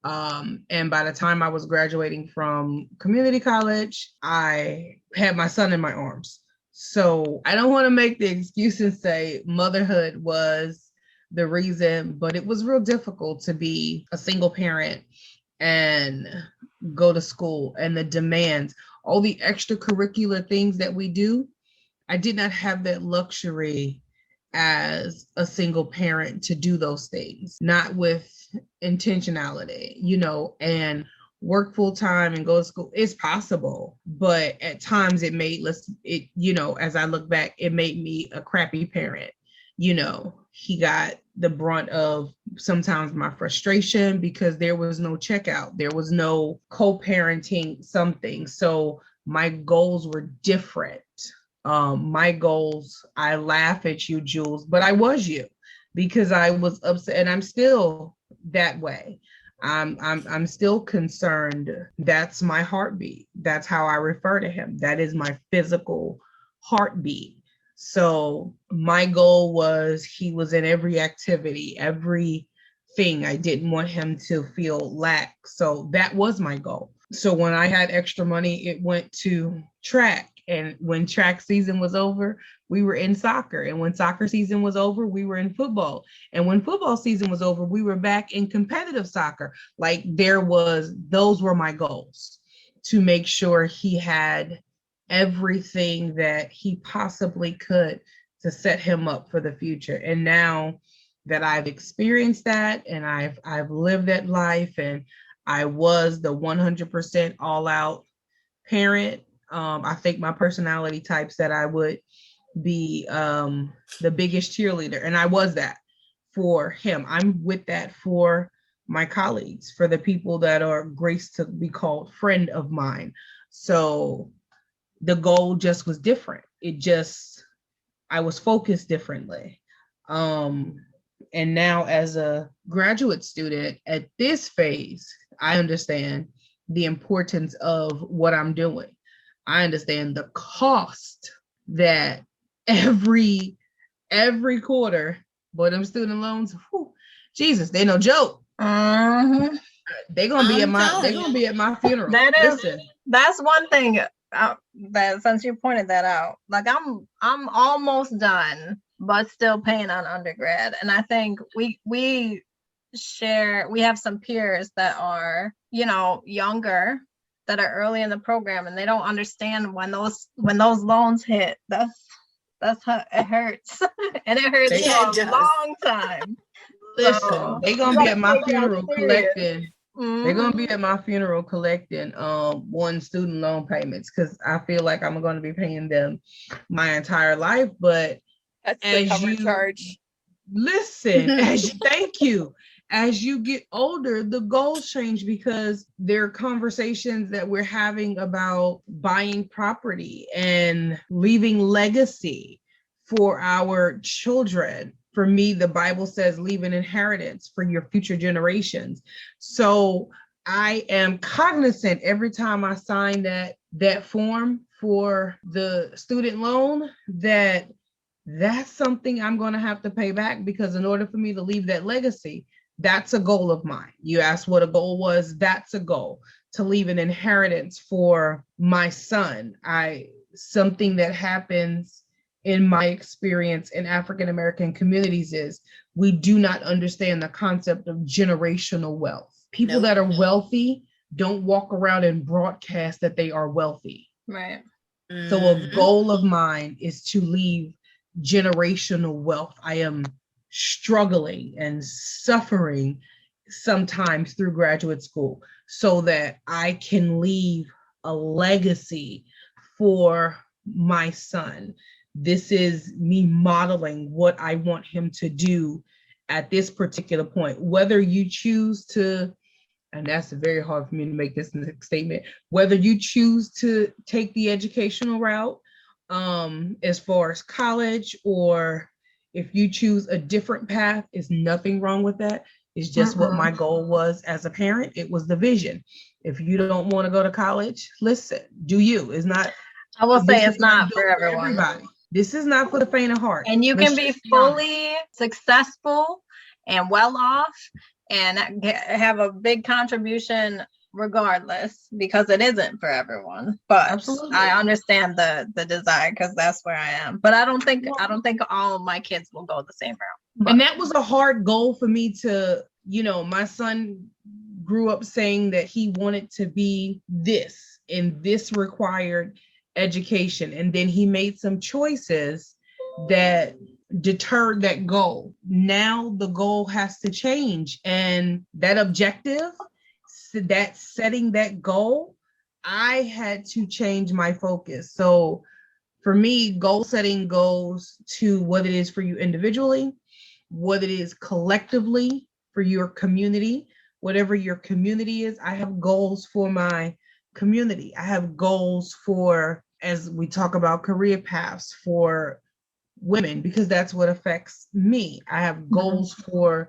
and by the time I was graduating from community college, I had my son in my arms. So I don't want to make the excuse and say motherhood was the reason, but it was real difficult to be a single parent and go to school, and the demands, all the extracurricular things that we do. I did not have that luxury as a single parent to do those things, not with intentionality, and work full time and go to school. It's possible, but at times as I look back, it made me a crappy parent. He got the brunt of sometimes my frustration because there was no checkout, there was no co-parenting something. So my goals were different. My goals, I laugh at you, Jules, but I was you because I was upset, and I'm still that way. I'm still concerned. That's my heartbeat. That's how I refer to him. That is my physical heartbeat. So my goal was he was in every activity, everything. I didn't want him to feel lack. So that was my goal. So when I had extra money, it went to track. And when track season was over, we were in soccer. And when soccer season was over, we were in football. And when football season was over, we were back in competitive soccer. Like those were my goals, to make sure he had everything that he possibly could to set him up for the future. And now that I've experienced that and I've lived that life, and I was the 100% all out parent. I think my personality types that I would be the biggest cheerleader, and I was that for him. I'm with that for my colleagues, for the people that are graced to be called friend of mine. So the goal just was different. I was focused differently. And now as a graduate student at this phase, I understand the importance of what I'm doing. I understand the cost that every quarter, boy, them student loans, whew, Jesus, they no joke. They're gonna be at my funeral. That's one thing that, since you pointed that out, like I'm almost done, but still paying on undergrad. And I think we have some peers that are, younger, that are early in the program, and they don't understand when those loans hit. That's how it hurts. And it hurts for a long time. Listen, they're gonna be at my funeral collecting. They're gonna be at my funeral collecting one student loan payments, because I feel like I'm gonna be paying them my entire life. But that's the cover charge. Listen, thank you. As you get older, the goals change, because there are conversations that we're having about buying property and leaving legacy for our children. For me, the Bible says leave an inheritance for your future generations. So I am cognizant every time I sign that form for the student loan that that's something I'm going to have to pay back, because in order for me to leave that legacy, that's a goal of mine. You asked what a goal was. That's a goal, to leave an inheritance for my son. Something that happens in my experience in African American communities is we do not understand the concept of generational wealth. People that are wealthy don't walk around and broadcast that they are wealthy. Right. So a goal of mine is to leave generational wealth. I am struggling and suffering sometimes through graduate school so that I can leave a legacy for my son. This is me modeling what I want him to do at this particular point. Whether you choose to, and that's very hard for me to make this next statement, whether you choose to take the educational route, as far as college, or if you choose a different path, is nothing wrong with that. It's just what my goal was as a parent. It was the vision. If you don't want to go to college, listen, do you. It's not. I will say it's not for everyone. Everybody. This is not for the faint of heart. And you can be fully successful and well off and have a big contribution regardless, because it isn't for everyone. But absolutely, I understand the desire, because that's where I am. But I don't think all of my kids will go the same route. But, and that was a hard goal for me to, my son grew up saying that he wanted to be this, and this required education. And then he made some choices that deterred that goal. Now the goal has to change, and that objective, that setting that goal, I had to change my focus. So for me, goal setting goes to what it is for you individually, what it is collectively for your community, whatever your community is. I have goals for my community. I have goals for, as we talk about, career paths for women, because that's what affects me. I have goals for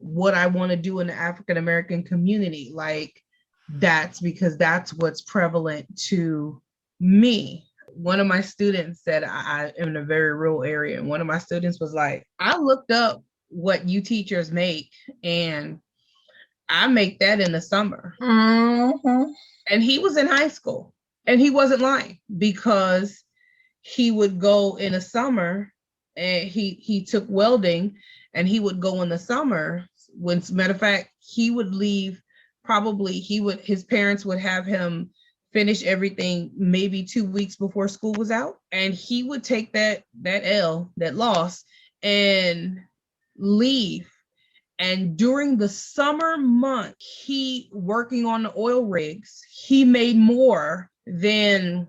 what I want to do in the African American community. Like, that's because that's what's prevalent to me. One of my students said, I am in a very rural area, and one of my students was like, I looked up what you teachers make, and I make that in the summer. And he was in high school, and he wasn't lying, because he would go in the summer, and he took welding, and he would go in the summer. When, matter of fact, he would leave, his parents would have him finish everything maybe 2 weeks before school was out, and he would take that loss, and leave. And during the summer month, he working on the oil rigs, he made more than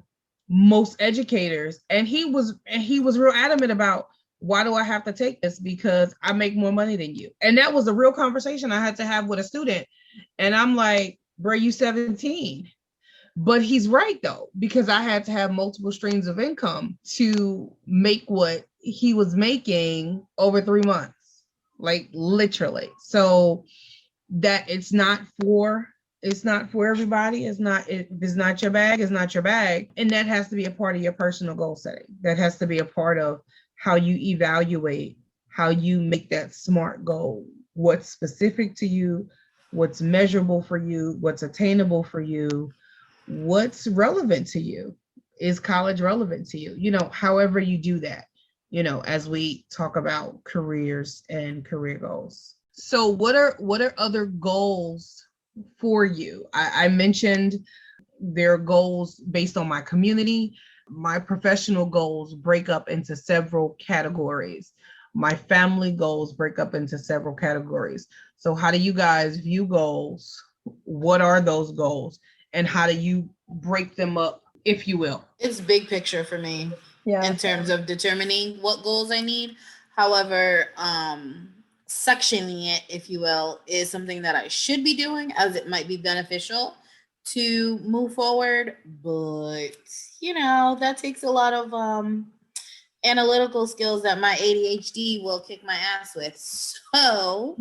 most educators. And he was real adamant about, why do I have to take this? Because I make more money than you. And that was a real conversation I had to have with a student. And I'm like, bro, you 17. But he's right though, because I had to have multiple streams of income to make what he was making over 3 months, like literally. So that it's not for everybody. If it's not your bag, it's not your bag. And that has to be a part of your personal goal setting. That has to be a part of how you evaluate, how you make that SMART goal, what's specific to you, what's measurable for you, what's attainable for you, what's relevant to you. Is college relevant to you? However you do that, as we talk about careers and career goals. So what are other goals for you? I mentioned there are goals based on my community. My professional goals break up into several categories. My family goals break up into several categories. So how do you guys view goals? What are those goals? And how do you break them up, if you will? It's big picture for me in terms of determining what goals I need. However, sectioning it, if you will, is something that I should be doing, as it might be beneficial to move forward. But, that takes a lot of analytical skills that my ADHD will kick my ass with. So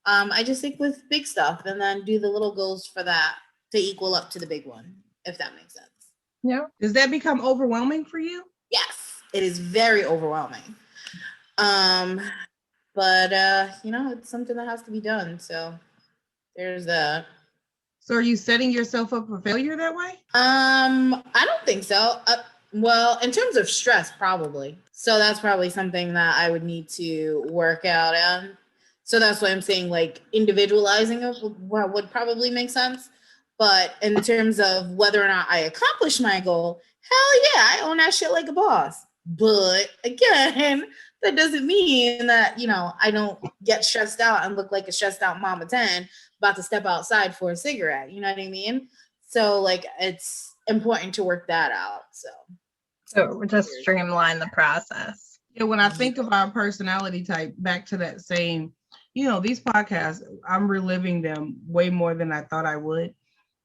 I just stick with big stuff and then do the little goals for that to equal up to the big one, if that makes sense. Yeah. Does that become overwhelming for you? Yes, it is very overwhelming. But it's something that has to be done. So there's that. So are you setting yourself up for failure that way? I don't think so. Well, in terms of stress, probably. So that's probably something that I would need to work out on. So that's why I'm saying like individualizing it would probably make sense. But in terms of whether or not I accomplish my goal, hell yeah, I own that shit like a boss. But again, that doesn't mean that, I don't get stressed out and look like a stressed out mama 10 about to step outside for a cigarette. You know what I mean? So like it's important to work that out. So just streamline the process. Yeah, when I think of our personality type, back to that same, these podcasts, I'm reliving them way more than I thought I would.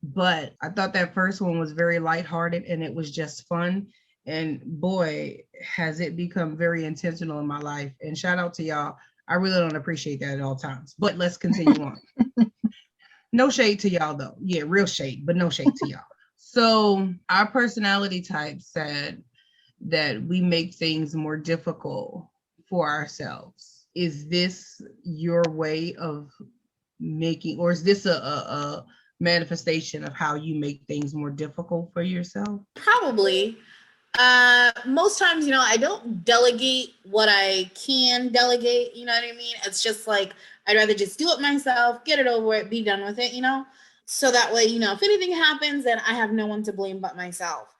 But I thought that first one was very lighthearted and it was just fun. And boy, has it become very intentional in my life. And shout out to y'all. I really don't appreciate that at all times. But let's continue on. No shade to y'all, though. Yeah, real shade, but no shade to y'all. So our personality type said that we make things more difficult for ourselves. Is this your way of making, or is this a manifestation of how you make things more difficult for yourself? Probably. Most times, I don't delegate what I can delegate, you know what I mean? It's just like, I'd rather just do it myself, get it over it, be done with it, So that way, if anything happens, then I have no one to blame but myself.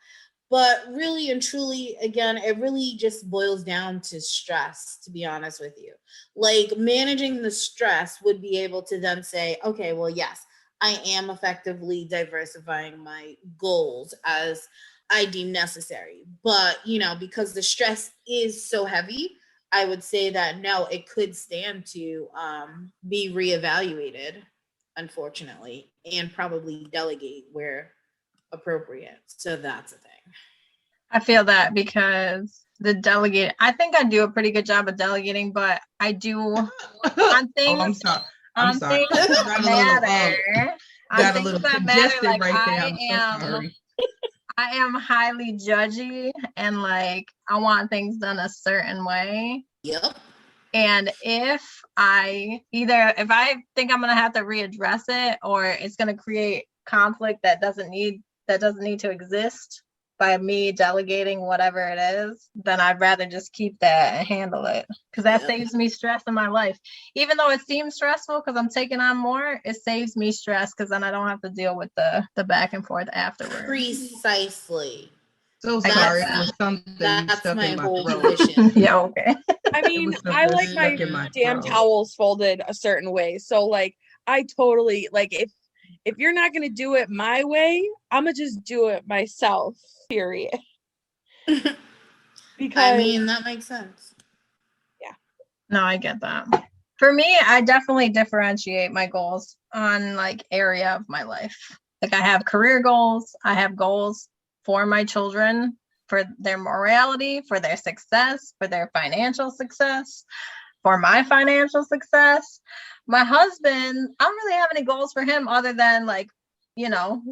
But really and truly, again, it really just boils down to stress, to be honest with you. Like managing the stress would be able to then say, okay, well, yes, I am effectively diversifying my goals as I deem necessary. But, because the stress is so heavy, I would say that no, it could stand to be reevaluated, unfortunately, and probably delegate where appropriate. So that's a thing. I feel that because I think I do a pretty good job of delegating, but I do on things. Oh, I'm sorry. I'm sorry. Things that matter. Got a little congested like right there. I am highly judgy and like I want things done a certain way. Yep. And if I think I'm gonna have to readdress it or it's gonna create conflict that doesn't need to exist by me delegating whatever it is, then I'd rather just keep that and handle it because that saves me stress in my life. Even though it seems stressful because I'm taking on more, it saves me stress because then I don't have to deal with the back and forth afterwards. Precisely. So sorry, it was something that's stuck my in my whole throat. position. Yeah, okay. I mean, I like my damn towels folded a certain way. So like I totally like if you're not gonna do it my way, I'm gonna just do it myself. Period. Because I mean that makes sense. Yeah. No, I get that. For me, I definitely differentiate my goals on like area of my life. Like I have career goals, I have goals for my children, for their morality, for their success, for their financial success, for my financial success. My husband, I don't really have any goals for him other than like,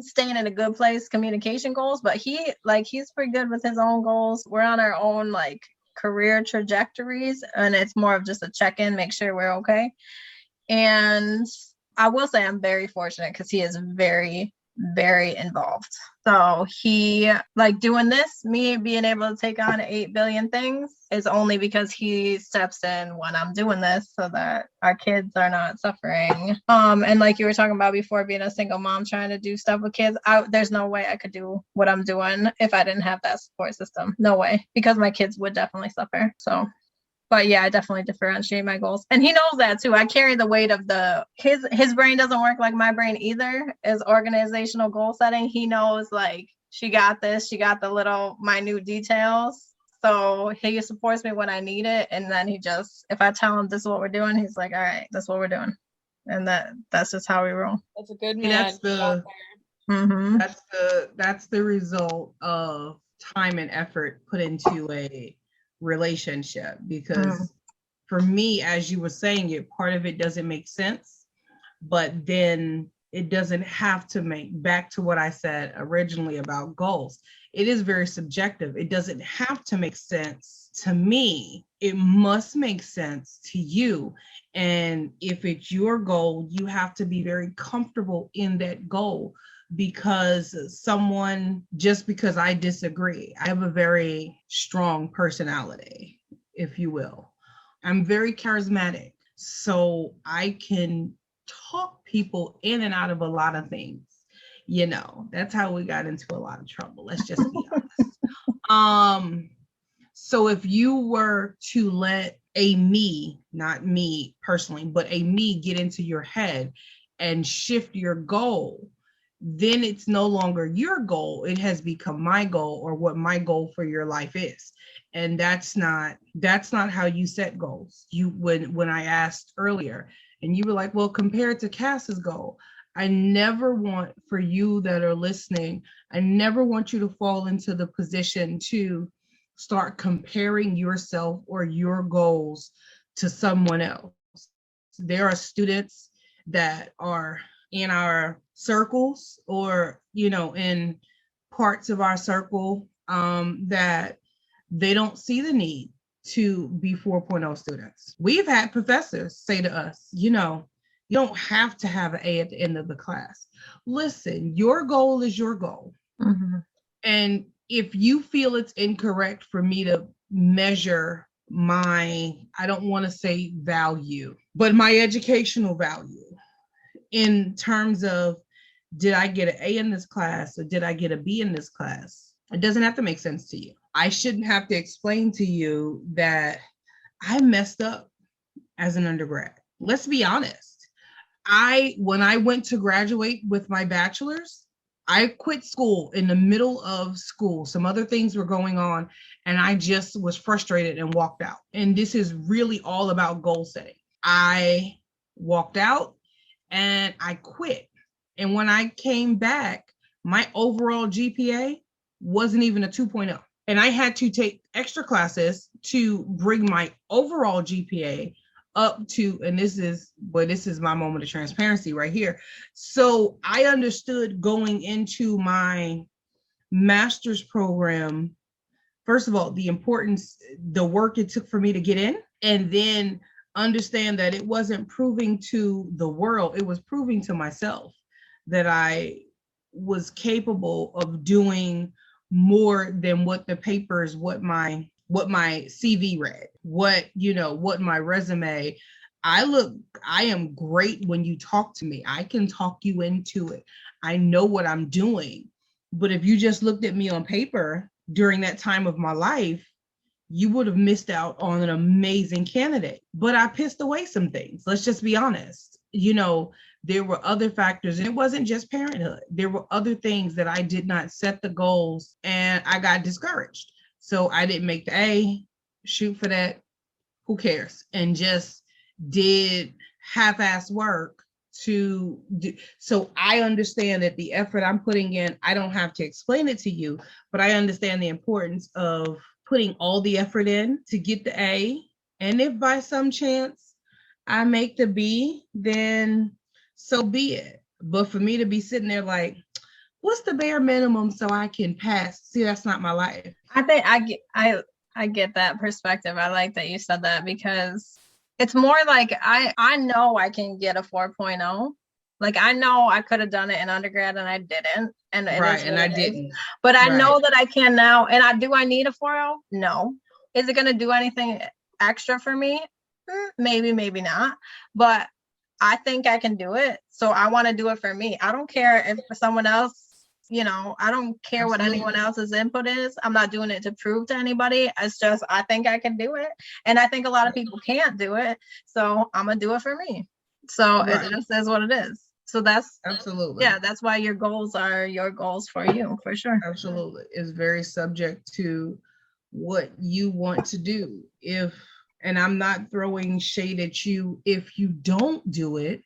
staying in a good place, communication goals, but he's pretty good with his own goals. We're on our own like career trajectories and it's more of just a check-in, make sure we're okay. And I will say I'm very fortunate because he is very, very involved. So he like doing this, me being able to take on 8 billion things is only because he steps in when I'm doing this so that our kids are not suffering. And like you were talking about before, being a single mom trying to do stuff with kids, there's no way I could do what I'm doing if I didn't have that support system. No way, because my kids would definitely suffer. So but yeah, I definitely differentiate my goals. And he knows that too. I carry the weight of his brain doesn't work like my brain either as organizational goal setting. He knows like she got this, she got the little minute details. So he supports me when I need it. And then if I tell him this is what we're doing, he's like, all right, that's what we're doing. And that's just how we roll. That's a good man. That's the result of time and effort put into a relationship, because for me, as you were saying it, part of it doesn't make sense, but then it doesn't have to make, back to what I said originally about goals. It is very subjective. It doesn't have to make sense to me. It must make sense to you. And if it's your goal, you have to be very comfortable in that goal, because just because I disagree, I have a very strong personality, if you will. I'm very charismatic, so I can talk people in and out of a lot of things. That's how we got into a lot of trouble. Let's just be honest. So if you were to let a me, not me personally, but a me get into your head and shift your goal, then it's no longer your goal. It has become my goal, or what my goal for your life is. And that's not how you set goals. When I asked earlier, and you were like, well, compared to Cass's goal, I never want, for you that are listening, I never want you to fall into the position to start comparing yourself or your goals to someone else. There are students that are in our circles, or, in parts of our circle, that they don't see the need to be 4.0 students. We've had professors say to us, you don't have to have an A at the end of the class. Listen, your goal is your goal. Mm-hmm. And if you feel it's incorrect for me to measure my, I don't want to say value, but my educational value in terms of, did I get an A in this class or did I get a B in this class? It doesn't have to make sense to you. I shouldn't have to explain to you that I messed up as an undergrad. Let's be honest. When I went to graduate with my bachelor's, I quit school in the middle of school. Some other things were going on, and I just was frustrated and walked out. And this is really all about goal setting. I walked out and I quit. And when I came back, my overall GPA wasn't even a 2.0. And I had to take extra classes to bring my overall GPA up to, and this is my moment of transparency right here. So I understood going into my master's program, first of all, the importance, the work it took for me to get in, and then understand that it wasn't proving to the world, it was proving to myself that I was capable of doing more than what the papers, what my CV read, what my resume. I am great when you talk to me. I can talk you into it. I know what I'm doing. But if you just looked at me on paper during that time of my life, you would have missed out on an amazing candidate. But I pissed away some things. Let's just be honest. There were other factors, and it wasn't just parenthood. There were other things that I did not set the goals, and I got discouraged. So I didn't make the A, shoot for that, who cares? And just did half-ass work to do. So I understand that the effort I'm putting in, I don't have to explain it to you, but I understand the importance of putting all the effort in to get the A. And if by some chance I make the B, then so be it. But for me to be sitting there like, what's the bare minimum so I can pass? See, that's not my life. I think I get that perspective. I like that you said that, because it's more like I know I can get a 4.0. Like, I know I could have done it in undergrad and I didn't. And right, and I didn't. But I know that I can now. And I need a 4.0? No. Is it going to do anything extra for me? Maybe, maybe not. But I think I can do it. So I want to do it for me. I don't care if someone else, I don't care Absolutely. What anyone else's input is. I'm not doing it to prove to anybody. It's just, I think I can do it. And I think a lot of people can't do it. So I'm going to do it for me. So It just is what it is. So that's Absolutely. Yeah, that's why your goals are your goals for you, for sure. Absolutely. It's very subject to what you want to do. And I'm not throwing shade at you if you don't do it.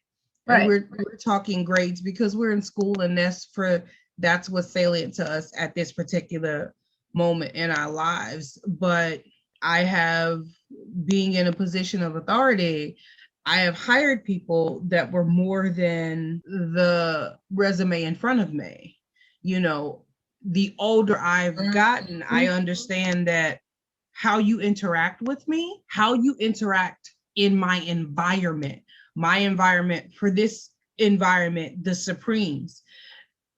Right. We're talking grades because we're in school, and that's what's salient to us at this particular moment in our lives. But I have, being in a position of authority, I have hired people that were more than the resume in front of me. You know, the older I've gotten, I understand that how you interact with me, how you interact in my environment, for this environment, the Supremes.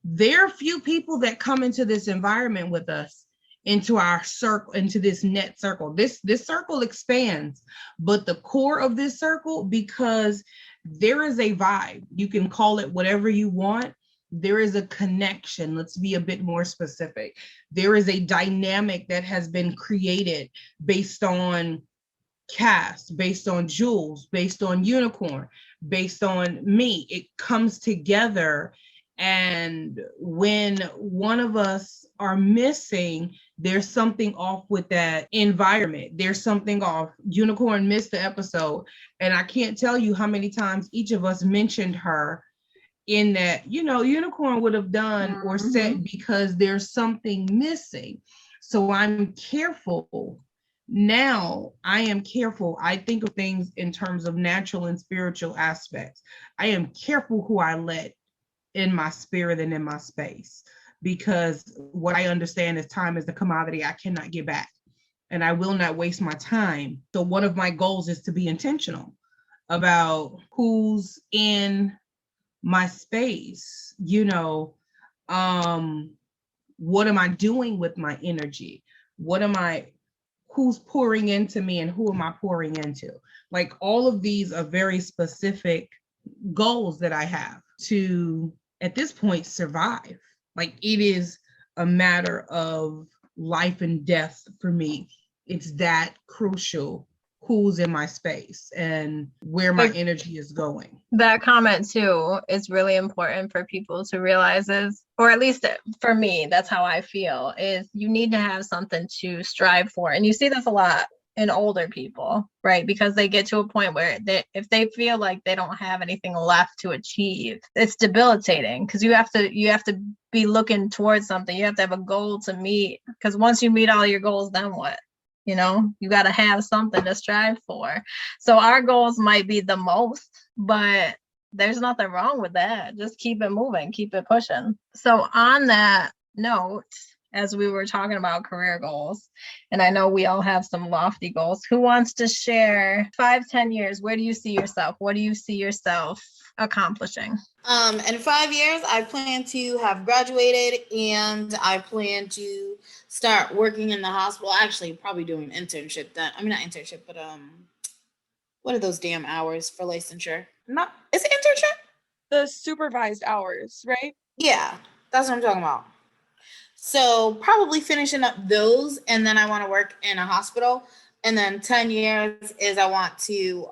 There are few people that come into this environment with us, into our circle, into this net circle. This circle expands, but the core of this circle, because there is a vibe, you can call it whatever you want. There is a connection. Let's be a bit more specific. There is a dynamic that has been created based on cast, based on Jules, based on Unicorn, based on me. It comes together. And when one of us are missing, there's something off with that environment. There's something off. Unicorn missed the episode. And I can't tell you how many times each of us mentioned her in that, Unicorn would have done or said, because there's something missing. So I'm careful. Now I am careful. I think of things in terms of natural and spiritual aspects. I am careful who I let in my spirit and in my space, because what I understand is time is the commodity I cannot get back, and I will not waste my time. So one of my goals is to be intentional about who's in my space. What am I doing with my energy? Who's pouring into me, and who am I pouring into? Like, all of these are very specific goals that I have to, at this point, survive. Like, it is a matter of life and death for me. It's that crucial, who's in my space and where my energy is going. That comment too is really important for people to realize, or at least for me, that's how I feel, is you need to have something to strive for. And you see this a lot in older people, right? Because they get to a point where if they feel like they don't have anything left to achieve, it's debilitating, because you have to be looking towards something. You have to have a goal to meet, because once you meet all your goals, then what? You got to have something to strive for. So our goals might be the most, but there's nothing wrong with that. Just keep it moving, keep it pushing. So on that note, as we were talking about career goals, and I know we all have some lofty goals, who wants to share 5-10 years? Where do you see yourself? What do you see yourself accomplishing? In 5 years, I plan to have graduated, and I plan to start working in the hospital. Actually, probably doing an internship then. I mean, not internship, but what are those damn hours for licensure? Is it internship? The supervised hours, right? Yeah, that's what I'm talking about. So probably finishing up those, and then I want to work in a hospital. And then 10 years is I want to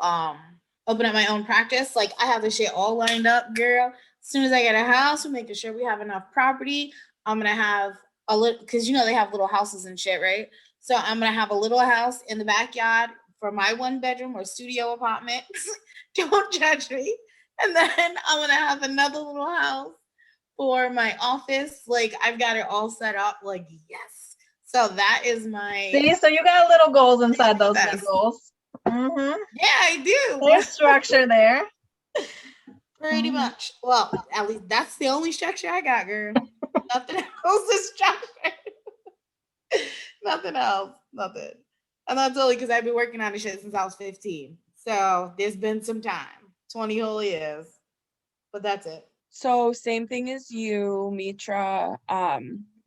open up my own practice. Like, I have this shit all lined up, girl. As soon as I get a house, we're making sure we have enough property. I'm going to have a little, because they have little houses and shit, right? So I'm going to have a little house in the backyard for my 1-bedroom or studio apartment. Don't judge me. And then I'm going to have another little house for my office. Like, I've got it all set up. Like, yes. So that is my... See, so you got little goals inside those big goals. Mm-hmm. Yeah, I do. There's structure there. Pretty much. Well, at least that's the only structure I got, girl. Nothing else is structured. Nothing else. Nothing. And that's only because I've been working on this shit since I was 15. So there's been some time. 20 whole years. But that's it. So same thing as you, Mitra.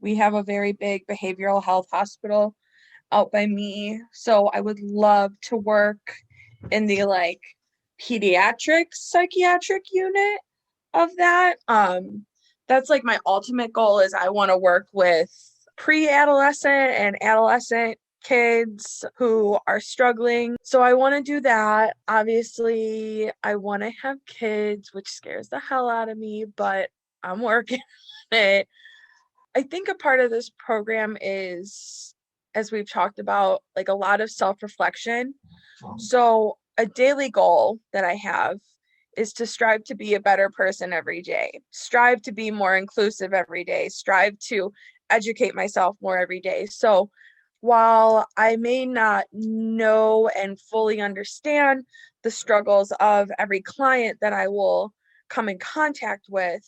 We have a very big behavioral health hospital out by me. So I would love to work in the pediatric psychiatric unit of that. That's my ultimate goal, is I want to work with pre-adolescent and adolescent kids who are struggling. So I want to do that. Obviously, I want to have kids, which scares the hell out of me, but I'm working on it. I think a part of this program is, as we've talked about, a lot of self-reflection. So a daily goal that I have is to strive to be a better person every day, strive to be more inclusive every day, strive to educate myself more every day. So while I may not know and fully understand the struggles of every client that I will come in contact with,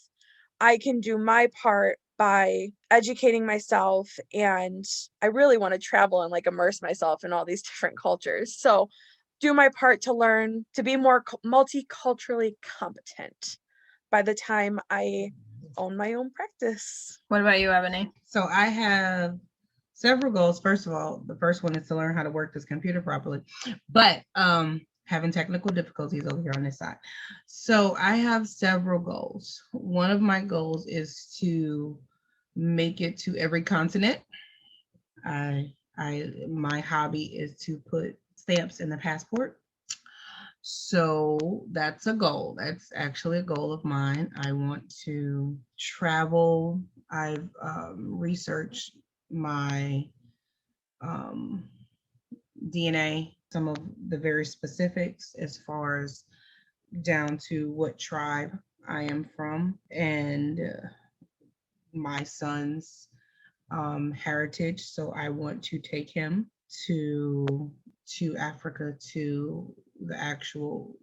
I can do my part by educating myself, and I really want to travel and like immerse myself in all these different cultures. So do my part to learn to be more multiculturally competent by the time I own my own practice. What about you, Ebony? So I have several goals. First of all, the first one is to learn how to work this computer properly, but having technical difficulties over here on this side. So I have several goals. One of my goals is to make it to every continent. My hobby is to put stamps in the passport. So that's a goal. That's actually a goal of mine. I want to travel. I've researched my DNA, some of the very specifics as far as down to what tribe I am from, and my son's heritage. So I want to take him to Africa, to the actual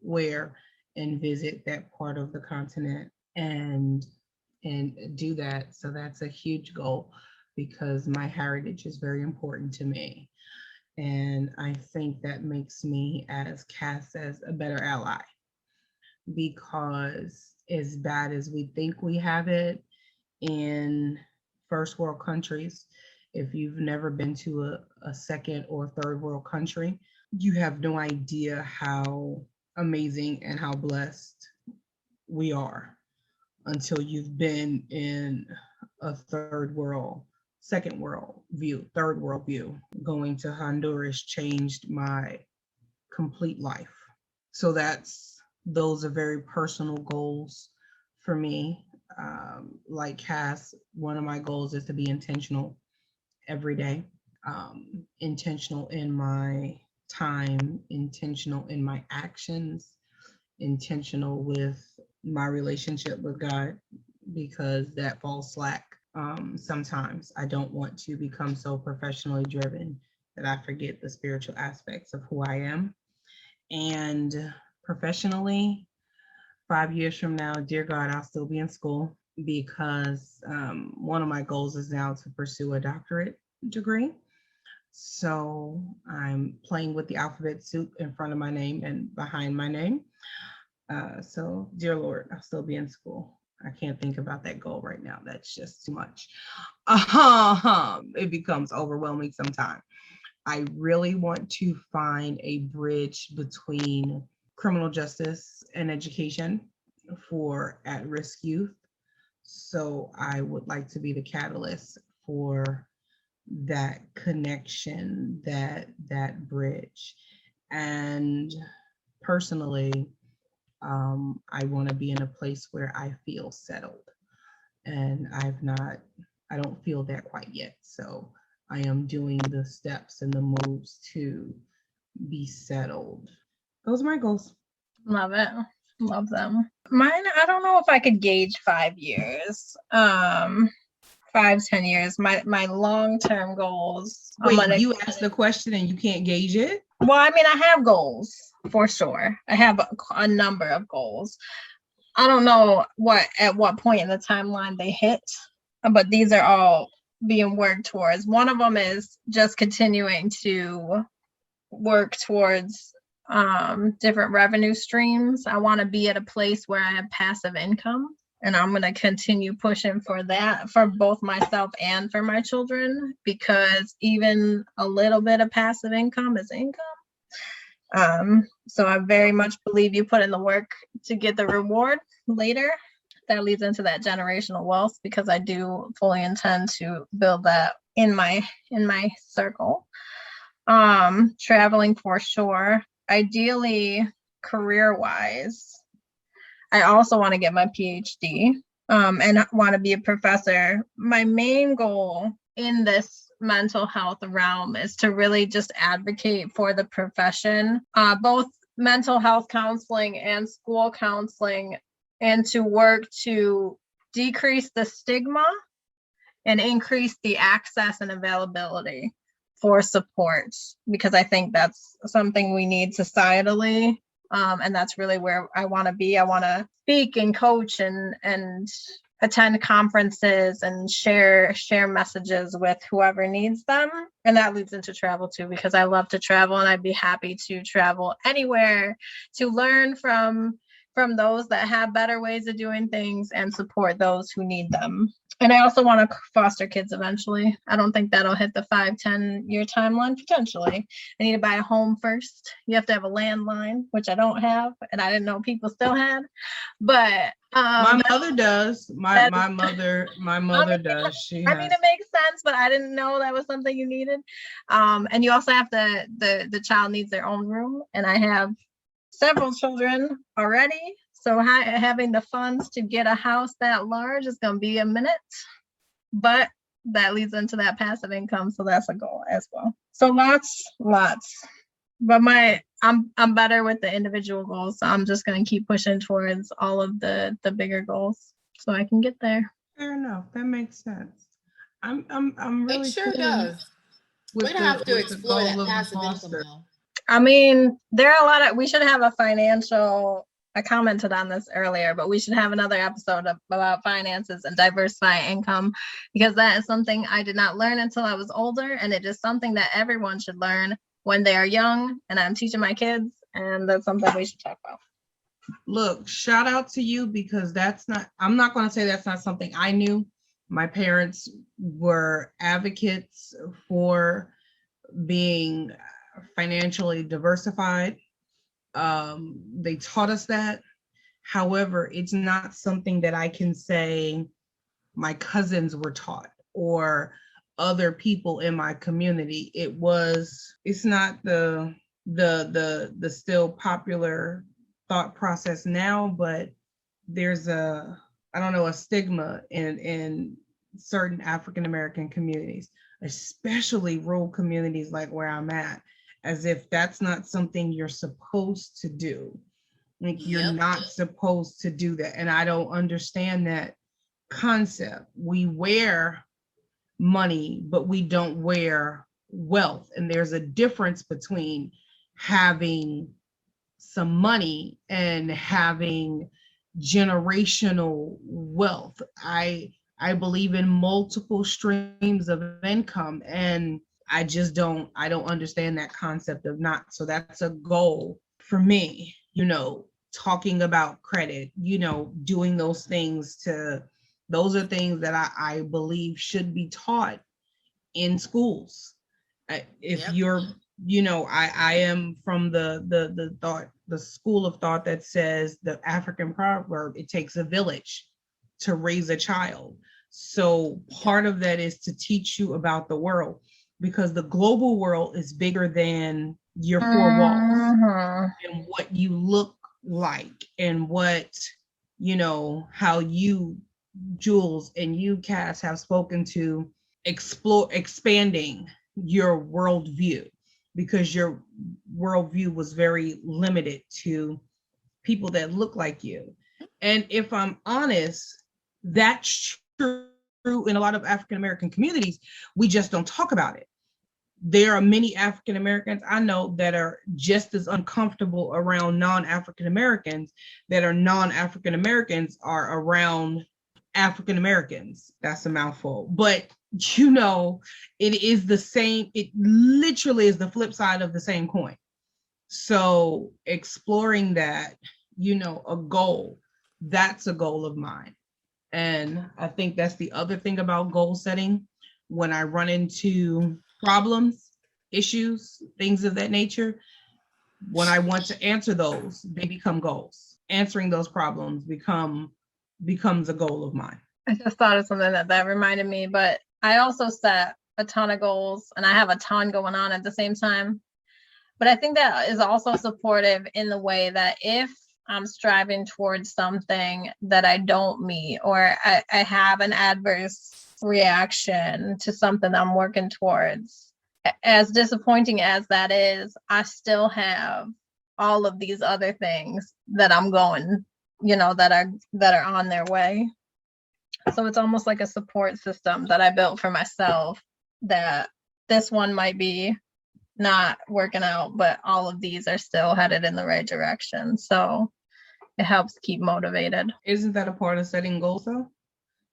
where, and visit that part of the continent and do that. So that's a huge goal because my heritage is very important to me. And I think that makes me as Cass as a better ally, because as bad as we think we have it in first world countries, if you've never been to a second or third world country, you have no idea how amazing and how blessed we are until you've been in a third world view. Going to Honduras changed my complete life. So those are very personal goals for me. Like Cass, one of my goals is to be intentional every day, intentional in my time, intentional in my actions, intentional with my relationship with God, because that falls slack. Sometimes I don't want to become so professionally driven that I forget the spiritual aspects of who I am. And professionally, 5 years from now, dear God, I'll still be in school, because one of my goals is now to pursue a doctorate degree. So I'm playing with the alphabet soup in front of my name and behind my name. So dear Lord, I'll still be in school. I can't think about that goal right now. That's just too much. It becomes overwhelming sometimes. I really want to find a bridge between criminal justice and education for at-risk youth. So I would like to be the catalyst for that connection, that bridge. And personally, I want to be in a place where I feel settled, and I don't feel that quite yet. So I am doing the steps and the moves to be settled. Those are my goals. Love it. Love them. Mine, I don't know if I could gauge 5 years. 5-10 years. My long-term goals. Wait, you asked the question and you can't gauge it? Well, I mean, I have goals for sure. I have a number of goals. I don't know at what point in the timeline they hit, but these are all being worked towards. One of them is just continuing to work towards different revenue streams. I want to be at a place where I have passive income, and I'm going to continue pushing for that for both myself and for my children, because even a little bit of passive income is income. So I very much believe you put in the work to get the reward later. That leads into that generational wealth, because I do fully intend to build that in my circle. Traveling for sure. Ideally, career-wise, I also want to get my PhD, and want to be a professor. My main goal in this mental health realm is to really just advocate for the profession, both mental health counseling and school counseling, and to work to decrease the stigma and increase the access and availability for support, because I think that's something we need societally. And that's really where I want to be. I want to speak and coach and attend conferences and share messages with whoever needs them. And that leads into travel too, because I love to travel, and I'd be happy to travel anywhere to learn from those that have better ways of doing things and support those who need them. And I also want to foster kids eventually. I don't think that'll hit the 5-10 year timeline. Potentially, I need to buy a home first. You have to have a landline, which I don't have, and I didn't know people still had. But my mother does. My mother does. She has. I mean, it makes sense, but I didn't know that was something you needed. And you also have the child needs their own room, and I have several children already. So having the funds to get a house that large is going to be a minute, but that leads into that passive income. So that's a goal as well. So lots. But I'm better with the individual goals. So I'm just going to keep pushing towards all of the bigger goals so I can get there. Fair enough. That makes sense. I'm really. It sure does. We'd have to explore that passive income though. I mean, there are we should have a financial, I commented on this earlier, but we should have another episode about finances and diversifying income, because that is something I did not learn until I was older. And it is something that everyone should learn when they are young. And I'm teaching my kids, and that's something we should talk about. Look, shout out to you, because I'm not going to say that's not something I knew. My parents were advocates for being financially diversified. They taught us that. However, it's not something that I can say my cousins were taught or other people in my community. It's not the still popular thought process now, but there's a stigma in certain African American communities, especially rural communities like where I'm at, as if that's not something you're supposed to do. Like, you're not supposed to do that. And I don't understand that concept. We wear money, but we don't wear wealth. And there's a difference between having some money and having generational wealth. I believe in multiple streams of income, and I don't understand that concept of not. So that's a goal for me, talking about credit, doing those things those are things that I believe should be taught in schools. You're, I am from the school of thought that says the African proverb, it takes a village to raise a child. So part of that is to teach you about the world, because the global world is bigger than your four walls and what you look like, and what, how you, Jules, and you, Cass, have spoken to expanding your worldview, because your worldview was very limited to people that look like you. And if I'm honest, that's true in a lot of African American communities. We just don't talk about it. There are many African Americans I know that are just as uncomfortable around non-African Americans that are non-African Americans are around African Americans. That's a mouthful, but it is the same. It literally is the flip side of the same coin. So exploring that, a goal, that's a goal of mine. And I think that's the other thing about goal setting. When I run into problems, issues, things of that nature, when I want to answer those, they become goals. Answering those problems becomes a goal of mine. I just thought of something that reminded me, but I also set a ton of goals, and I have a ton going on at the same time. But I think that is also supportive in the way that if I'm striving towards something that I don't meet, or I have an adverse reaction to something I'm working towards, as disappointing as that is, I still have all of these other things that I'm going, that are on their way. So it's almost like a support system that I built for myself, that this one might be not working out, but all of these are still headed in the right direction. So it helps keep motivated. Isn't that a part of setting goals though?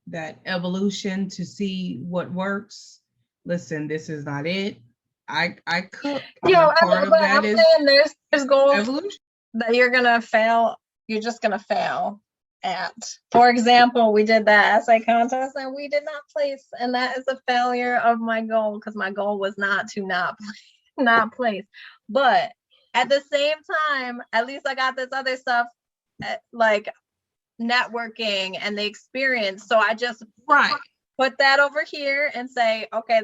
That evolution to see what works. Listen, this is not it. I cook. Part of that is saying there's goals evolution that you're gonna fail. You're just gonna fail at. For example, we did that essay contest and we did not place, and that is a failure of my goal because my goal was not to not place. But at the same time, at least I got this other stuff like networking and the experience. So I just put that over here and say, okay,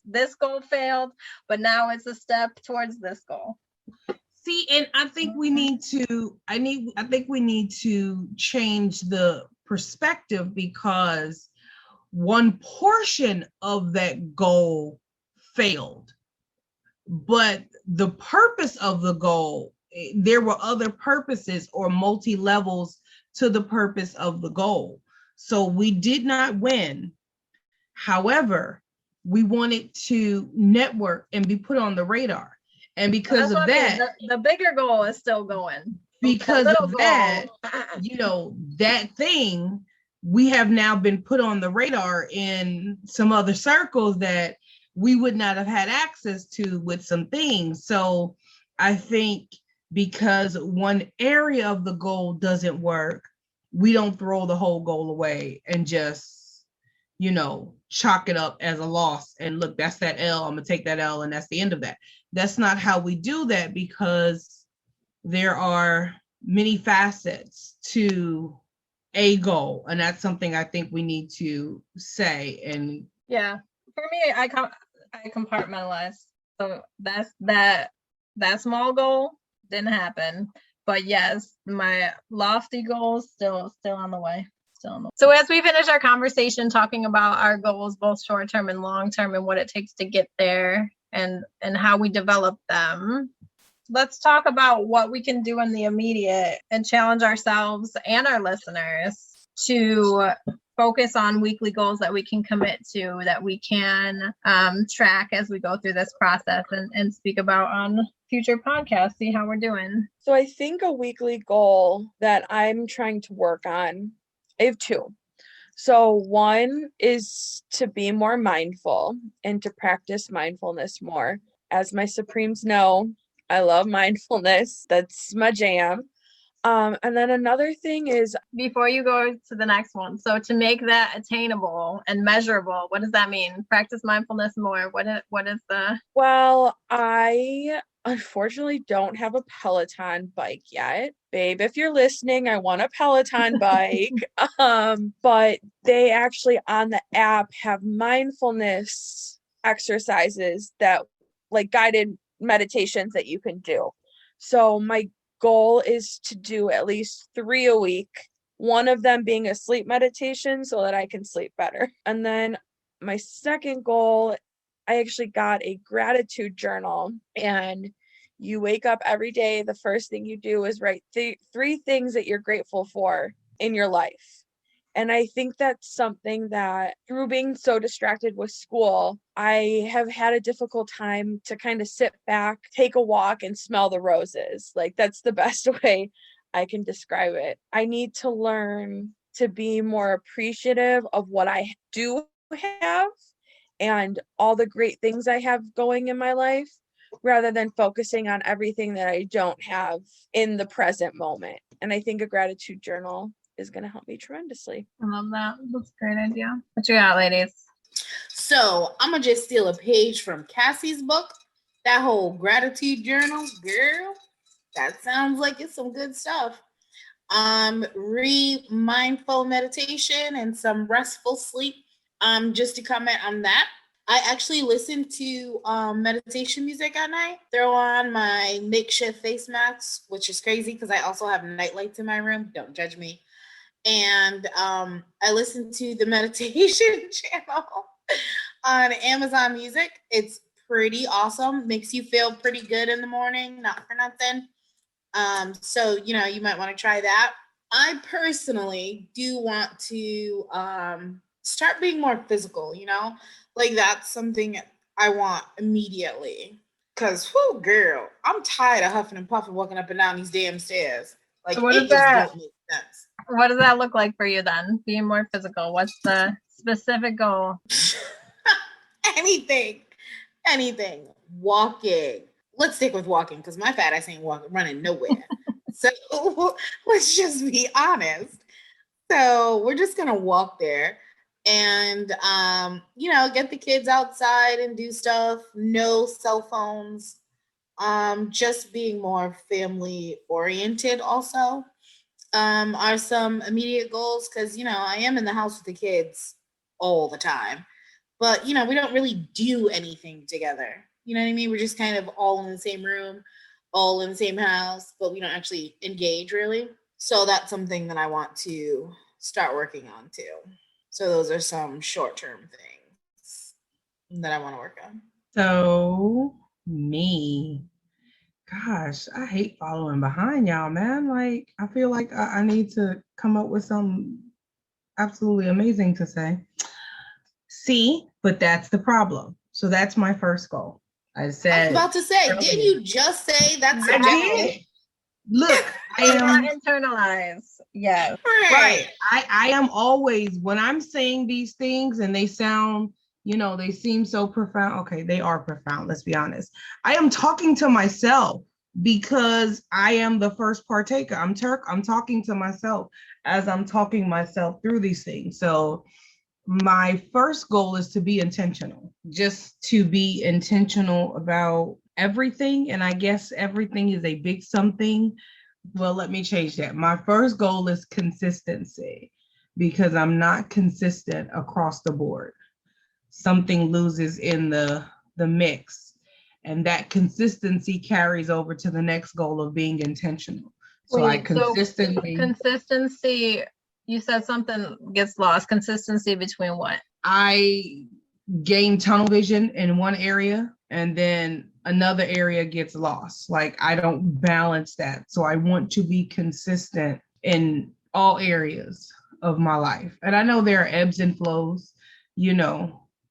this goal failed, but now it's a step towards this goal. See, and I think we need to change the perspective, because one portion of that goal failed, but the purpose of the goal, there were other purposes or multi-levels to the purpose of the goal. So we did not win. However, we wanted to network and be put on the radar. And because of that, the bigger goal is still going. Because of that, that thing, we have now been put on the radar in some other circles that we would not have had access to with some things. So I think because one area of the goal doesn't work, we don't throw the whole goal away and just, chalk it up as a loss. And look, that's that L. I'm going to take that L and that's the end of that. That's not how we do that, because there are many facets to a goal. And that's something I think we need to say. And yeah, for me, I compartmentalize. So that small goal didn't happen. But yes, my lofty goals still on the way. So as we finish our conversation talking about our goals, both short-term and long-term, and what it takes to get there and how we develop them, let's talk about what we can do in the immediate and challenge ourselves and our listeners to focus on weekly goals that we can commit to, that we can track as we go through this process and speak about on future podcasts, see how we're doing. So I think a weekly goal that I'm trying to work on, I have two. So one is to be more mindful and to practice mindfulness more. As my Supremes know, I love mindfulness. That's my jam. And then another thing is, before you go to the next one, so to make that attainable and measurable, what does that mean? Practice mindfulness more. What is the? Well, I unfortunately don't have a Peloton bike yet. Babe, if you're listening, I want a Peloton bike. But they actually on the app have mindfulness exercises that like guided meditations that you can do. So my goal is to do at least 3 a week, one of them being a sleep meditation so that I can sleep better. And then my second goal, I actually got a gratitude journal, and you wake up every day, the first thing you do is write 3 things that you're grateful for in your life. And I think that's something that through being so distracted with school, I have had a difficult time to kind of sit back, take a walk, and smell the roses. Like, that's the best way I can describe it. I need to learn to be more appreciative of what I do have and all the great things I have going in my life, rather than focusing on everything that I don't have in the present moment. And I think a gratitude journal is going to help me tremendously. I love that. That's a great idea. What you got, ladies? So I'm going to just steal a page from Cassie's book. That whole gratitude journal, girl, that sounds like it's some good stuff. Mindful meditation and some restful sleep. Just to comment on that, I actually listen to meditation music at night. Throw on my makeshift face masks, which is crazy because I also have night lights in my room. Don't judge me. And I listen to the meditation channel on Amazon Music. It's pretty awesome. Makes you feel pretty good in the morning, not for nothing. So, you might want to try that. I personally do want to start being more physical, like that's something I want immediately. Cause whoo girl, I'm tired of huffing and puffing walking up and down these damn stairs. Like So what it is just that? don't make sense. What does that look like for you then? Being more physical. What's the specific goal? anything, anything. Walking. Let's stick with walking because my fat ass ain't running nowhere. So let's just be honest. So we're just gonna walk there and get the kids outside and do stuff. No cell phones. Just being more family oriented also. Are some immediate goals because I am in the house with the kids all the time. But we don't really do anything together. You know what I mean? We're just kind of all in the same room, all in the same house, but we don't actually engage really. So that's something that I want to start working on too. So those are some short-term things that I want to work on. So me, gosh, I hate following behind y'all, man. Like, I feel like I need to come up with something absolutely amazing to say. See, but that's the problem. So that's my first goal. I I was said, about to say, earlier. didn't you just say that's I a goal? did. Look, I Do not am internalize. Yes. right. I am always, when I'm saying these things and they sound, they seem so profound. Okay, they are profound, let's be honest. I am talking to myself because I am the first partaker. I'm talking to myself as I'm talking myself through these things. So my first goal is to be intentional, just to be intentional about everything. And I guess everything is a big something. Well, let me change that. My first goal is consistency because I'm not consistent across the board. Something loses in the mix, and that consistency carries over to the next goal of being intentional. So I consistently consistency, you said something gets lost. Consistency between what? I gain tunnel vision in one area and then another area gets lost. Like I don't balance that. So I want to be consistent in all areas of my life. And I know there are ebbs and flows,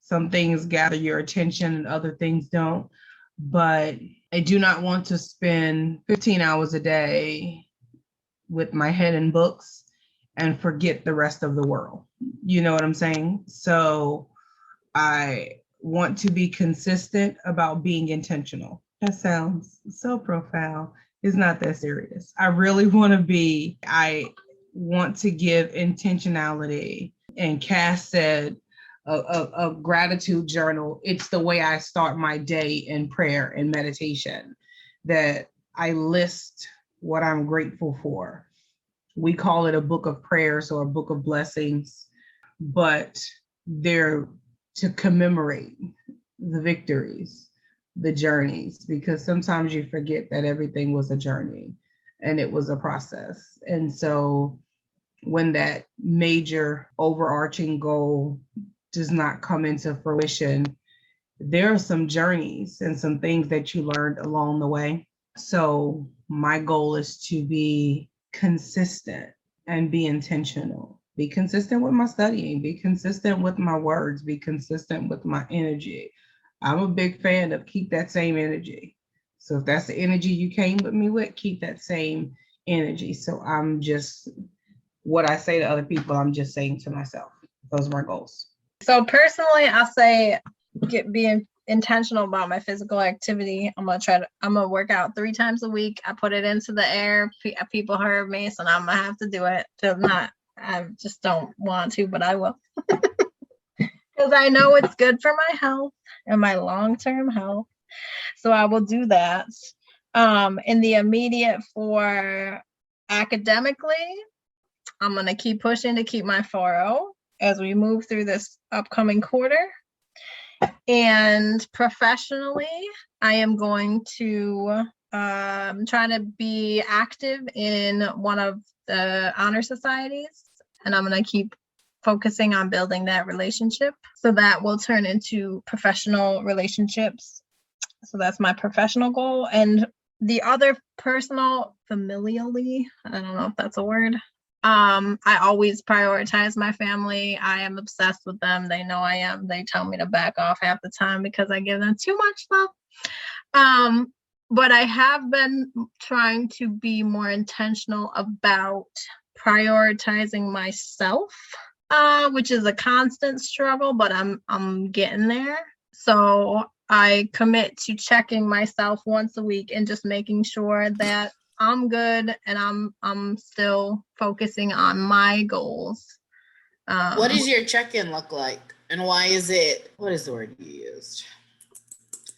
some things gather your attention and other things don't. But I do not want to spend 15 hours a day with my head in books and forget the rest of the world. You know what I'm saying? So I want to be consistent about being intentional. That sounds so profound. It's not that serious. I really want to give intentionality. And Cass said a gratitude journal. It's the way I start my day in prayer and meditation, that I list what I'm grateful for. We call it a book of prayers or a book of blessings, but they're to commemorate the victories, the journeys, because sometimes you forget that everything was a journey and it was a process. And so when that major overarching goal does not come into fruition, there are some journeys and some things that you learned along the way. So my goal is to be consistent and be intentional. Be consistent with my studying, be consistent with my words, be consistent with my energy. I'm a big fan of keep that same energy. So if that's the energy you came with me with, keep that same energy. So I'm just, what I say to other people, I'm just saying to myself. Those are my goals. So personally, I'll say being intentional about my physical activity. I'm gonna work out 3 times a week. I put it into the air. People heard me, so now I'm gonna have to do it. I just don't want to, but I will. Because I know it's good for my health and my long-term health. So I will do that. In the immediate for academically, I'm gonna keep pushing to keep my 4.0 as we move through this upcoming quarter. And professionally, I am going to try to be active in one of the honor societies, and I'm going to keep focusing on building that relationship. So that will turn into professional relationships. So that's my professional goal. And the other personal, familially, I don't know if that's a word. I always prioritize my family. I am obsessed with them. They know I am. They tell me to back off half the time because I give them too much love. But I have been trying to be more intentional about prioritizing myself, which is a constant struggle, but I'm getting there. So I commit to checking myself once a week and just making sure that I'm good and I'm still focusing on my goals. What does your check-in look like? And why is it, what is the word you used?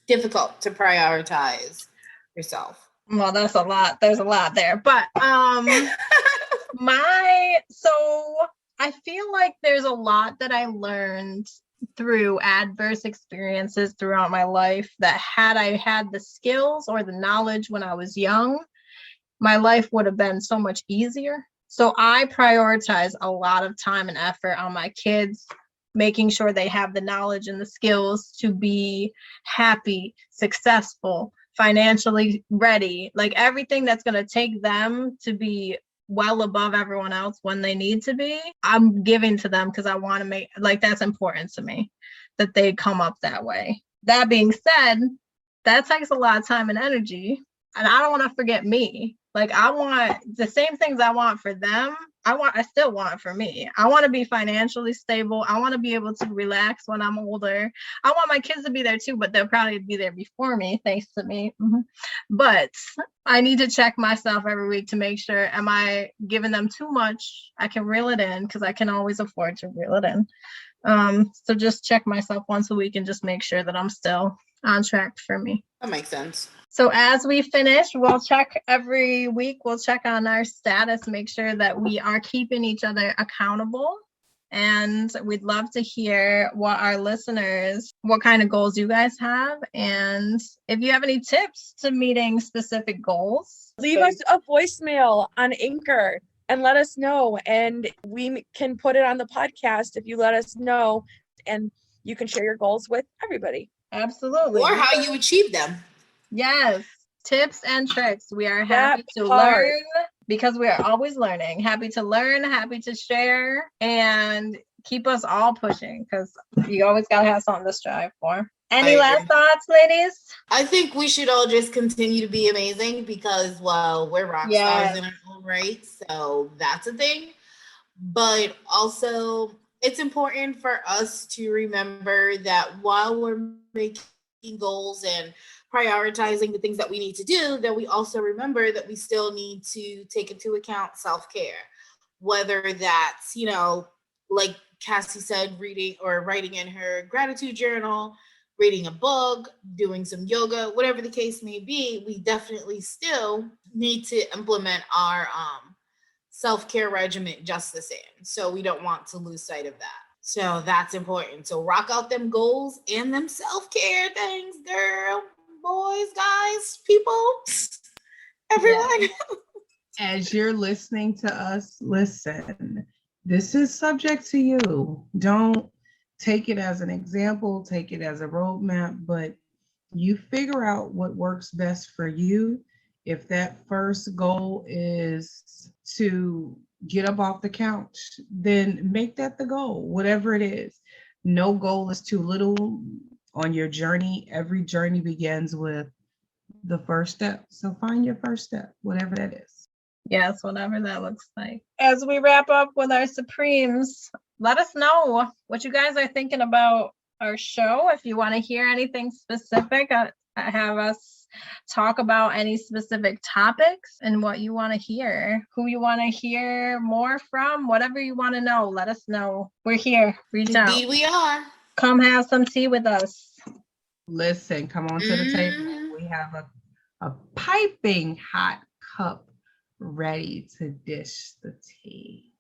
Difficult to prioritize yourself. Well, that's a lot. There's a lot there. But so I feel like there's a lot that I learned through adverse experiences throughout my life that had I had the skills or the knowledge when I was young, my life would have been so much easier. So I prioritize a lot of time and effort on my kids, making sure they have the knowledge and the skills to be happy, successful, financially ready, like everything that's going to take them to be well above everyone else when they need to be, I'm giving to them because I want to make, like, that's important to me that they come up that way. That being said, that takes a lot of time and energy, and I don't want to forget me. Like, I want the same things I want for them. I still want it for me. I want to be financially stable. I want to be able to relax when I'm older. I want my kids to be there too, but they'll probably be there before me, thanks to me. But I need to check myself every week to make sure, am I giving them too much? I can reel it in because I can always afford to reel it in. So just check myself once a week and just make sure that I'm still on track for me. That makes sense. So as we finish, we'll check every week. We'll check on our status, make sure that we are keeping each other accountable. And we'd love to hear what our listeners, what kind of goals you guys have. And if you have any tips to meeting specific goals, leave us a voicemail on Anchor and let us know. And we can put it on the podcast if you let us know. And you can share your goals with everybody. Absolutely. Or how you achieve them. Yes, tips and tricks. We are happy to learn because we are always learning. Happy to learn, happy to share, and keep us all pushing because you always got to have something to strive for. Any last thoughts, ladies? I think we should all just continue to be amazing because, well, we're rock stars in our own right. So that's a thing. But also, it's important for us to remember that while we're making goals and prioritizing the things that we need to do, that we also remember that we still need to take into account self-care, whether that's, like Cassie said, reading or writing in her gratitude journal, reading a book, doing some yoga, whatever the case may be. We definitely still need to implement our self-care regimen just the same. So we don't want to lose sight of that. So that's important. So rock out them goals and them self-care things, girl. Boys, guys, people, everyone. Yeah. As you're listening to us, listen, this is subject to you. Don't take it as an example, take it as a roadmap, but you figure out what works best for you. If that first goal is to get up off the couch, then make that the goal, whatever it is. No goal is too little. On your journey, every journey begins with the first step. So find your first step, whatever that is. Yes, whatever that looks like. As we wrap up with our Supremes, let us know what you guys are thinking about our show. If you want to hear anything specific, have us talk about any specific topics and what you want to hear, who you want to hear more from, whatever you want to know, let us know. We're here. Reach out. Indeed we are. Come have some tea with us. Listen, come on to the table. We have a piping hot cup ready to dish the tea.